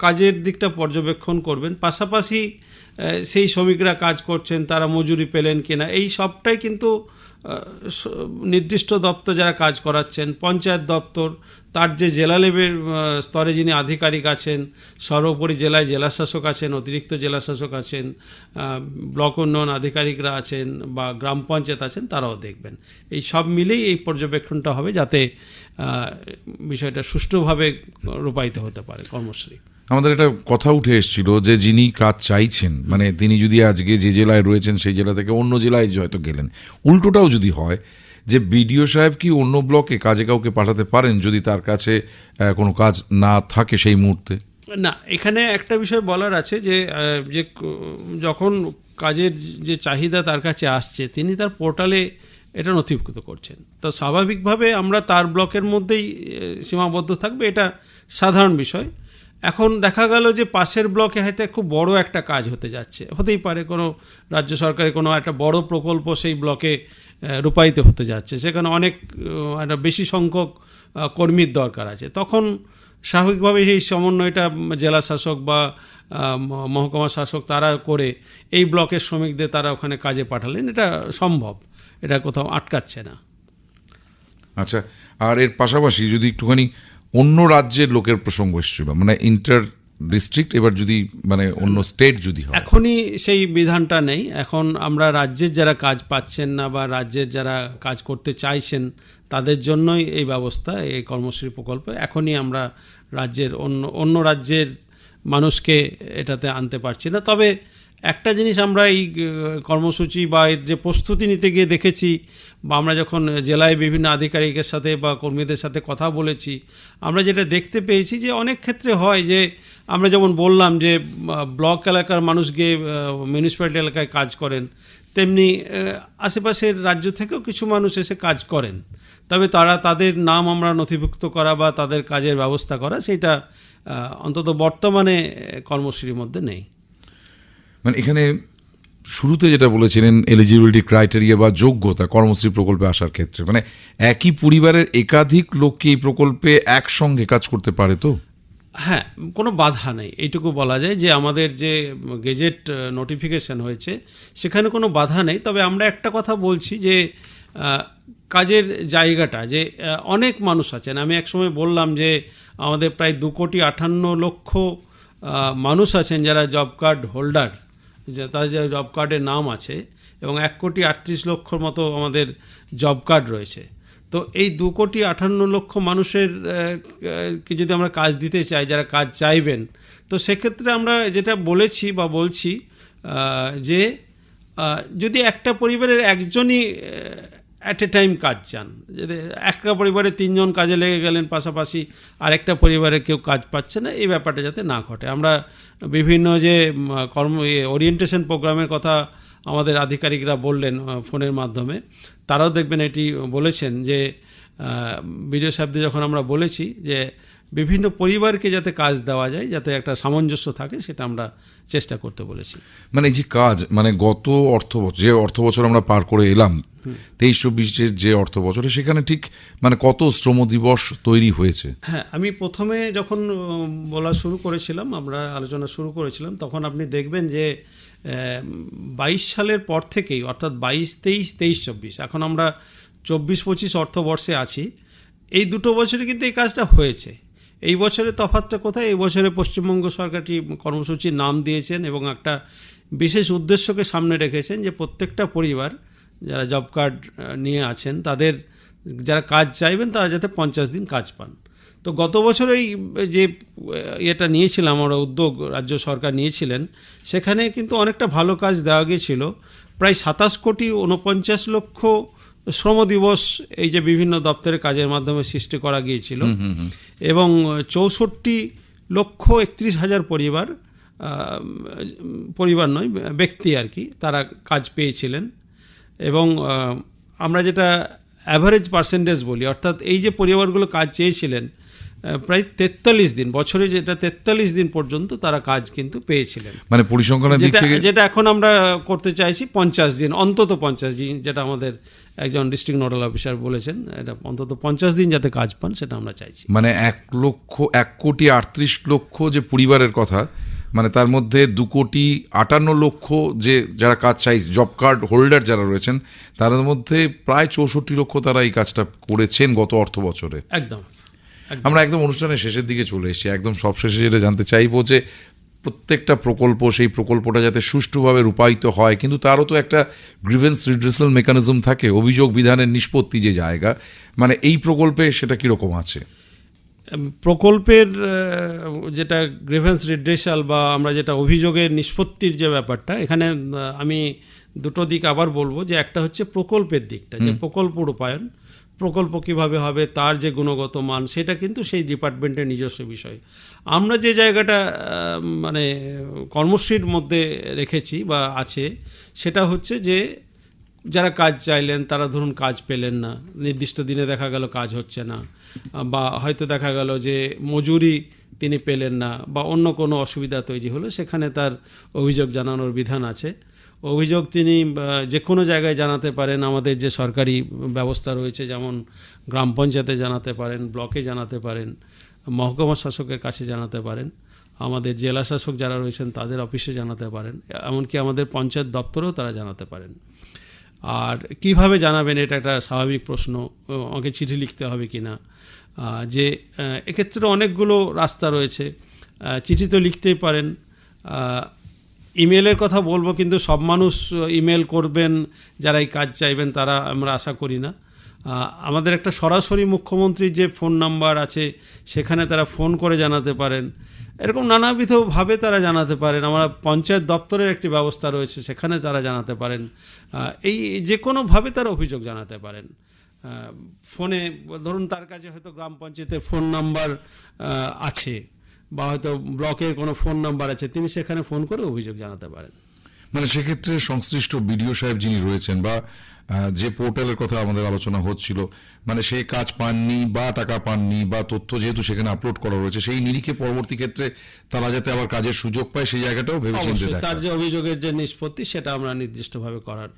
কাজের দিকটা পর্যবেক্ষণ করবেন, পাশাপাশি সেই শ্রমিকরা কাজ করছেন তারা মজুরি পেলেন কিনা, এই সবটাই কিন্তু নির্দিষ্ট দপ্তর যারা কাজ করাচ্ছেন, পঞ্চায়েত দপ্তর তার যে জেলা লেভেল স্তরে যিনি আধিকারিক আছেন, সর্বোপরি জেলায় জেলাশাসক আছেন, অতিরিক্ত জেলাশাসক আছেন, ব্লক উন্নয়ন আধিকারিকরা আছেন বা গ্রাম পঞ্চায়েত আছেন, তারাও দেখবেন। এই সব মিলেই এই পর্যবেক্ষণটা হবে যাতে বিষয়টা সুষ্ঠুভাবে রূপায়িত হতে পারে কর্মশ্রী। আমাদের একটা কথা উঠে এসেছিল যে যিনি কাজ চাইছেন, মানে তিনি যদি আজকে যে জেলায় রয়েছেন সেই জেলা থেকে অন্য জেলায় হয়তো গেলেন, উল্টোটাও যদি হয় যে বিডিও সাহেব কি অন্য ব্লকে কাজে কাউকে পাঠাতে পারেন যদি তার কাছে কোনো কাজ না থাকে সেই মুহূর্তে? না, এখানে একটা বিষয় বলার আছে যে যখন কাজের যে চাহিদা তার কাছে আসছে তিনি তার পোর্টালে এটা নথিভুক্ত করছেন, তো স্বাভাবিকভাবে আমরা তার ব্লকের মধ্যেই সীমাবদ্ধ থাকবে, এটা সাধারণ বিষয়। এখন দেখা গেল যে পাশের ব্লকে হয়তো খুব বড় একটা কাজ হতে যাচ্ছে, হতেই পারে কোনো রাজ্য সরকারের কোনো একটা বড় প্রকল্প সেই ব্লকে রূপায়িত হতে যাচ্ছে, সেখানে অনেক একটা বেশি সংখ্যক কর্মীর দরকার আছে, তখন স্বাভাবিকভাবে সেই সমন্বয়টা জেলা শাসক বা মহকুমা শাসক তারা করে এই ব্লকের শ্রমিকদের তারা ওখানে কাজে পাঠালেন, এটা সম্ভব, এটা কোথাও আটকাচ্ছে না। আচ্ছা, আর এর পাশাপাশি যদি একটুখানি অন্য রাজ্যের লোকের প্রসঙ্গ এসেছিল, মানে ইন্টার ডিস্ট্রিক্ট, এবার যদি মানে অন্য স্টেট যদি হয়, এখনই সেই বিধানটা নেই। এখন আমরা রাজ্যের যারা কাজ পাচ্ছেন না বা রাজ্যের যারা কাজ করতে চাইছেন তাদের জন্যই এই ব্যবস্থা, এই কর্মশ্রী প্রকল্প। এখনই আমরা রাজ্যের অন্য রাজ্যের মানুষকে এটাতে আনতে পারছি না। তবে একটা জিনিস আমরা এই কর্মসূচি বা এর যে প্রস্তুতি নিতে গিয়ে দেখেছি, বা আমরা যখন জেলায় বিভিন্ন আধিকারিকের সাথে বা কর্মীদের সাথে কথা বলেছি, আমরা যেটা দেখতে পেয়েছি যে অনেক ক্ষেত্রে হয় যে আমরা যেমন বললাম যে ব্লক এলাকার মানুষ গিয়ে মিউনিসিপ্যালিটি এলাকায় কাজ করেন, তেমনি আশেপাশের রাজ্য থেকেও কিছু মানুষ এসে কাজ করেন, তবে তাদের নাম আমরা নথিভুক্ত করা বা তাদের কাজের ব্যবস্থা করা সেটা অন্তত বর্তমানে কর্মশ্রীর মধ্যে নেই। মানে এখানে শুরুতে যেটা বলেছিলেন এলিজিবিলিটি ক্রাইটেরিয়া বা যোগ্যতা কর্মশ্রী প্রকল্পে আসার ক্ষেত্রে, মানে একই পরিবারের একাধিক লোক কি এই প্রকল্পে একসঙ্গে কাজ করতে পারে? তো হ্যাঁ, কোনো বাধা নেই, এইটুকু বলা যায় যে আমাদের যে গেজেট নোটিফিকেশন হয়েছে সেখানে কোনো বাধা নেই। তবে আমরা একটা কথা বলছি যে কাজের জায়গাটা যে অনেক মানুষ আছেন, আমি একসময় বললাম যে আমাদের প্রায় 2,58,00,000 মানুষ আছেন যারা জব কার্ড হোল্ডার, তাদের যে জব কার্ডের নাম আছে, এবং 1,38,00,000 মতো আমাদের জব কার্ড রয়েছে। তো এই 2,58,00,000 মানুষের যদি আমরা কাজ দিতে চাই, যারা কাজ চাইবেন, তো সেক্ষেত্রে আমরা যেটা বলেছি বা বলছি যে যদি একটা পরিবারের একজনই অ্যাট এ টাইম কাজ চান, যদি একটা পরিবারে 3 জন কাজে লেগে গেলেন পাশাপাশি, আর একটা পরিবারে কেউ কাজ পাচ্ছে না, এই ব্যাপারটা যাতে না ঘটে। আমরা বিভিন্ন যে ওরিয়েন্টেশন প্রোগ্রামের কথা আমাদের আধিকারিকরা বললেন ফোনের মাধ্যমে, তারাও দেখবেন এটি বলেছেন যে বিডিও সাহেবদের যখন আমরা বলেছি যে বিভিন্ন পরিবারকে যাতে কাজ দেওয়া যায়, যাতে একটা সামঞ্জস্য থাকে, সেটা আমরা চেষ্টা করতে বলেছি। মানে যে কাজ, মানে গত যে অর্থ বছর আমরা পার করে এলাম 23-24 যে অর্থ বছরে, সেখানে ঠিক মানে কত শ্রম দিবস তৈরি হয়েছে? হ্যাঁ, আমি প্রথমে যখন বলা শুরু করেছিলাম, আমরা আলোচনা শুরু করেছিলাম, তখন আপনি দেখবেন যে 22 সালের পর থেকেই, অর্থাৎ 22-23, 23-24, এখন আমরা 24-25 অর্থবর্ষে আছি, এই দুটো বছরে কিন্তু এই কাজটা হয়েছে। এই বছরের তফাৎটা কোথায়? এই বছরে পশ্চিমবঙ্গ সরকারটি কর্মসূচির নাম দিয়েছেন এবং একটা বিশেষ উদ্দেশ্যকে সামনে রেখেছেন যে প্রত্যেকটা পরিবার যারা জব কার্ড নিয়ে আছেন, তাদের যারা কাজ চাইবেন তারা যাতে 50 দিন কাজ পান। তো গত বছরেই যে এটা নিয়েছিলাম আমরা, উদ্যোগ রাজ্য সরকার নিয়েছিলেন, সেখানে কিন্তু অনেকটা ভালো কাজ দেওয়া গিয়েছিল। প্রায় 27,49,00,000 শ্রম দিবস এই যে বিভিন্ন দপ্তরের কাজের মাধ্যমে সৃষ্টি করা গিয়েছিল, এবং 64,31,000 পরিবার নয়, ব্যক্তি আর কি, তারা কাজ পেয়েছিলেন। এবং আমরা যেটা অ্যাভারেজ পার্সেন্টেজ বলি, অর্থাৎ এই যে পরিবারগুলো কাজ চেয়েছিলেন প্রায় 43 দিন, বছরে যেটা 43 দিন পর্যন্ত তারা কাজ কিন্তু পেয়েছিলেন। মানে পরিসংখ্যানের দিক থেকে যেটা এখন আমরা করতে চাইছি 50 দিন, অন্তত 50 দিন, যেটা আমাদের একজন ডিস্ট্রিক্ট নোডাল অফিসার বলেছেন, এটা অন্তত 50 দিন যাতে কাজ পান, সেটা আমরা চাইছি। মানে 1,38,00,000 যে পরিবারের কথা, মানে তার মধ্যে 2,58,00,000 যে যারা কাজ চাই, জব কার্ড হোল্ডার যারা রয়েছেন, তার মধ্যে প্রায় 64,00,000 তারা এই কাজটা করেছেন গত অর্থ বছরে। একদম। আমরা একদম অনুষ্ঠানের শেষের দিকে চলে এসেছি, একদম সবশেষে যেটা জানতে চাইবো যে প্রত্যেকটা প্রকল্প, সেই প্রকল্পটা যাতে সুষ্ঠুভাবে রূপায়িত হয়, কিন্তু তারও তো একটা গ্রিভেন্স রিড্রেসাল মেকানিজম থাকে, অভিযোগ বিধানের নিষ্পত্তি যে জায়গা, মানে এই প্রকল্পে সেটা কীরকম আছে? প্রকল্পের যেটা গ্রিভেন্স রিড্রেসাল বা আমরা যেটা অভিযোগের নিষ্পত্তির যে ব্যাপারটা, এখানে আমি দুটো দিক আবার বলবো, যে একটা হচ্ছে প্রকল্পের দিকটা, যে প্রকল্প রূপায়ণ, প্রকল্প কিভাবে হবে, তার যে গুণগত মান, সেটা কিন্তু সেই ডিপার্টমেন্টের নিজস্ব বিষয়। আমরা যে জায়গাটা মানে কর্মশ্রীর মধ্যে রেখেছি বা আছে, সেটা হচ্ছে যে যারা কাজ চাইলেন তারা ধরুন কাজ পেলেন না, নির্দিষ্ট দিনে দেখা গেল কাজ হচ্ছে না, বা হয়তো দেখা গেল যে মজুরি তিনি পেলেন না, বা অন্য কোনো অসুবিধা তৈরি হলো, সেখানে তার অভিযোগ জানানোর বিধান আছে। অভিযোগ তিনি যে কোনো জায়গায় জানাতে পারেন। আমাদের যে সরকারি ব্যবস্থা রয়েছে, যেমন গ্রাম পঞ্চায়েতে জানাতে পারেন, ব্লকে জানাতে পারেন, মহকুমা শাসকের কাছে জানাতে পারেন, আমাদের জেলা শাসক যারা রয়েছেন তাদের অফিসে জানাতে পারেন, এমনকি আমাদের পঞ্চায়েত দপ্তরেও তারা জানাতে পারেন। আর কিভাবে জানাবেন, এটা একটা স্বাভাবিক প্রশ্ন, আমাকে চিঠি লিখতে হবে কি না, যে এক্ষেত্রে অনেকগুলো রাস্তা রয়েছে। চিঠি তো লিখতেই পারেন, ইমেলের কথা বলবো, কিন্তু সব মানুষ ইমেল করবেন যারা এই কাজ চাইবেন, তারা আমরা আশা করি না। আমাদের একটা সরাসরি মুখ্যমন্ত্রীর যে ফোন নাম্বার আছে, সেখানে তারা ফোন করে জানাতে পারেন। এরকম নানাবিধভাবে তারা জানাতে পারেন। আমরা পঞ্চায়েত দপ্তরের একটি ব্যবস্থা রয়েছে, সেখানে তারা জানাতে পারেন। এই যে কোনোভাবে তারা অভিযোগ জানাতে পারেন। ফোনে ধরুন তার কাছে হয়তো গ্রাম পঞ্চায়েতের ফোন নাম্বার আছে, বা হয়তো ব্লকের কোনো ফোন নাম্বার আছে, তিনি সেখানে ফোন করে অভিযোগ জানাতে পারেন। মানে সেক্ষেত্রে সংশ্লিষ্ট বিডিও সাহেব যিনি রয়েছেন, বা যে পোর্টালের কথা আমাদের আলোচনা হচ্ছিল, মানে সেই কাজ পাননি বা টাকা পাননি, বা তথ্য যেহেতু সেখানে আপলোড করা রয়েছে, সেই নিরিখে পরবর্তী ক্ষেত্রে তারা যাতে আবার কাজের সুযোগ পায়, সেই জায়গাটাও ভেবেচিন্তে দেখা। তার যে অভিযোগের যে নিষ্পত্তি, সেটা আমরা নির্দিষ্টভাবে করার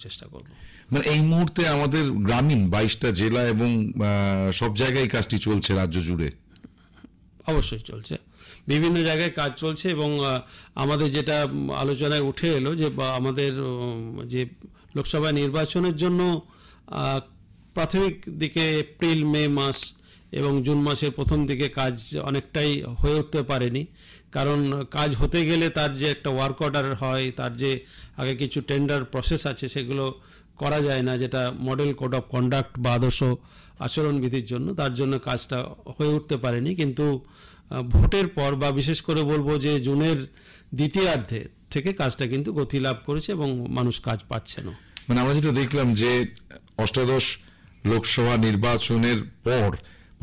চেষ্টা করব। মানে এই মুহূর্তে আমাদের গ্রামীণ 22টা জেলা এবং সব জায়গায় এই কাজটি চলছে রাজ্য জুড়ে। অবশ্যই চলছে, বিভিন্ন জায়গায় কাজ চলছে। এবং আমাদের যেটা আলোচনায় উঠে এলো, যে আমাদের যে লোকসভা নির্বাচনের জন্য প্রাথমিক দিকে এপ্রিল মে মাস এবং জুন মাসের প্রথম দিকে কাজ অনেকটাই হয়ে উঠতে পারেনি, কারণ কাজ হতে গেলে তার যে একটা ওয়ার্ক অর্ডার হয়, তার যে আগে কিছু টেন্ডার প্রসেস আছে, সেগুলো করা যায় না, যেটা মডেল কোড অফ কন্ডাক্ট বা আদর্শ আচরণবিধির জন্য, তার জন্য কাজটা হয়ে উঠতে পারেনি। কিন্তু ভোটের পর, বা বিশেষ করে বলবো যে জুনের দ্বিতীয়ার্ধে থেকে কাজটা কিন্তু গতি লাভ করেছে এবং মানুষ কাজ পাচ্ছে না। মানে আমরা যেটা দেখলাম যে অষ্টাদশ লোকসভা নির্বাচনের পর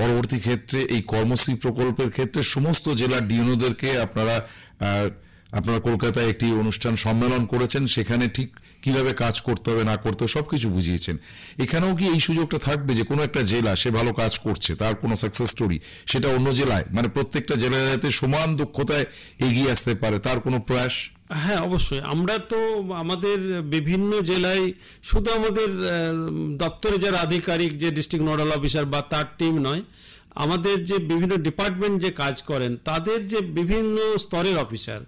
পরবর্তী ক্ষেত্রে এই কর্মশ্রী প্রকল্পের ক্ষেত্রে সমস্ত জেলার ডিএনওদেরকে আপনারা কলকাতায় একটি অনুষ্ঠান সম্মেলন করেছেন, সেখানে ঠিক কিভাবে কাজ করতে হবে না করতে হবে সবকিছু বুঝিয়েছেন। এখানেও কি এই সুযোগটা থাকবে যে কোনো একটা জেলা সে ভালো কাজ করছে, তার কোনো সাকসেস স্টোরি সেটা অন্য জেলায়, মানে প্রত্যেকটা জেলায় যাতে সমান দক্ষতায় এগিয়ে আসতে পারে, তার কোনো প্রয়াস? হ্যাঁ, অবশ্যই। আমরা তো আমাদের বিভিন্ন জেলায় শুধু আমাদের দপ্তরে যারা আধিকারিক, যে ডিস্ট্রিক্ট নোডাল অফিসার বা তার টিম নয়, আমাদের যে বিভিন্ন ডিপার্টমেন্ট যে কাজ করেন, তাদের যে বিভিন্ন স্তরের অফিসার,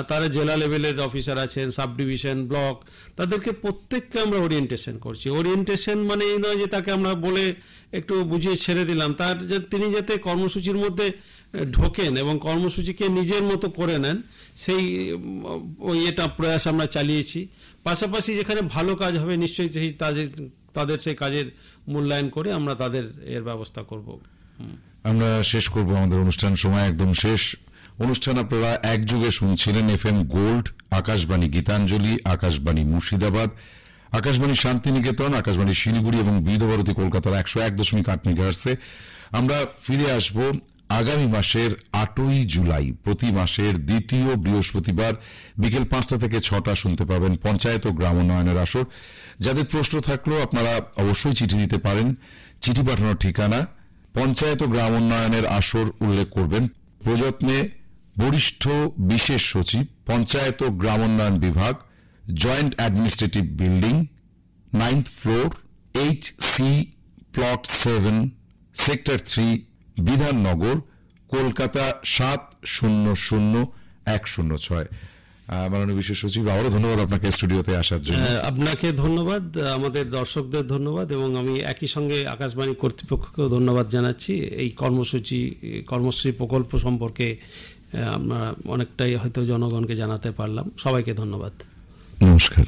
তারা জেলা লেভেলের অফিসার আছেন, সাব ডিভিশন, ব্লক, তাদেরকে প্রত্যেককে আমরা ওরিয়েন্টেশন করছি। ওরিয়েন্টেশন মানে এই নয় যে তাকে আমরা বলে একটু বুঝিয়ে ছেড়ে দিলাম, তার যে তিনি যাতে কর্মসূচির মধ্যে ঢোকেন এবং কর্মসূচিকে নিজের মতো করে নেন, সেই এটা প্রয়াস আমরা চালিয়েছি। পাশাপাশি যেখানে ভালো কাজ হবে, নিশ্চয়ই সেই তাদের সেই কাজের মূল্যায়ন করে আমরা তাদের এর ব্যবস্থা করব। আমরা শেষ করব আমাদের অনুষ্ঠান, সময় একদম শেষ। অনুষ্ঠান আপনারা একযোগে শুনছিলেন FM গোল্ড, আকাশবাণী গীতাঞ্জলি, আকাশবাণী মুর্শিদাবাদ, আকাশবাণী শান্তিনিকেতন, আকাশবাণী শিলিগুড়ি এবং বিধভারতী কলকাতার 101.8 মেগাহার্টজে। আমরা ফিরে আসব আগামী মাসের 8ই জুলাই, প্রতি মাসের দ্বিতীয় বৃহস্পতিবার বিকেল 5টা থেকে 6টা শুনতে পাবেন পঞ্চায়েত ও গ্রাম উন্নয়নের আসর। যাদের প্রশ্ন থাকলেও আপনারা অবশ্যই চিঠি দিতে পারেন। চিঠি পাঠানোর ঠিকানা পঞ্চায়েত ও গ্রাম উন্নয়নের আসর উল্লেখ করবেন, প্রযত্নে বরিষ্ঠ বিশেষ সচিব, পঞ্চায়েত ও গ্রাম উন্নয়ন বিভাগ, joint administrative building, 9th floor, HC plot 7, sector 3, Bidhannagar, Kolkata 700106। মাননীয় বিশেষ সচিব, আবারও ধন্যবাদ আপনাকে স্টুডিওতে আসার জন্য। আপনাকে ধন্যবাদ, আমাদের দর্শকদের ধন্যবাদ, এবং আমি একই সঙ্গে আকাশবাণী কর্তৃপক্ষকেও ধন্যবাদ জানাচ্ছি। এই কর্মশ্রী প্রকল্প সম্পর্কে আমরা অনেকটাই হয়তো জনগণকে জানাতে পারলাম। সবাইকে ধন্যবাদ, নমস্কার।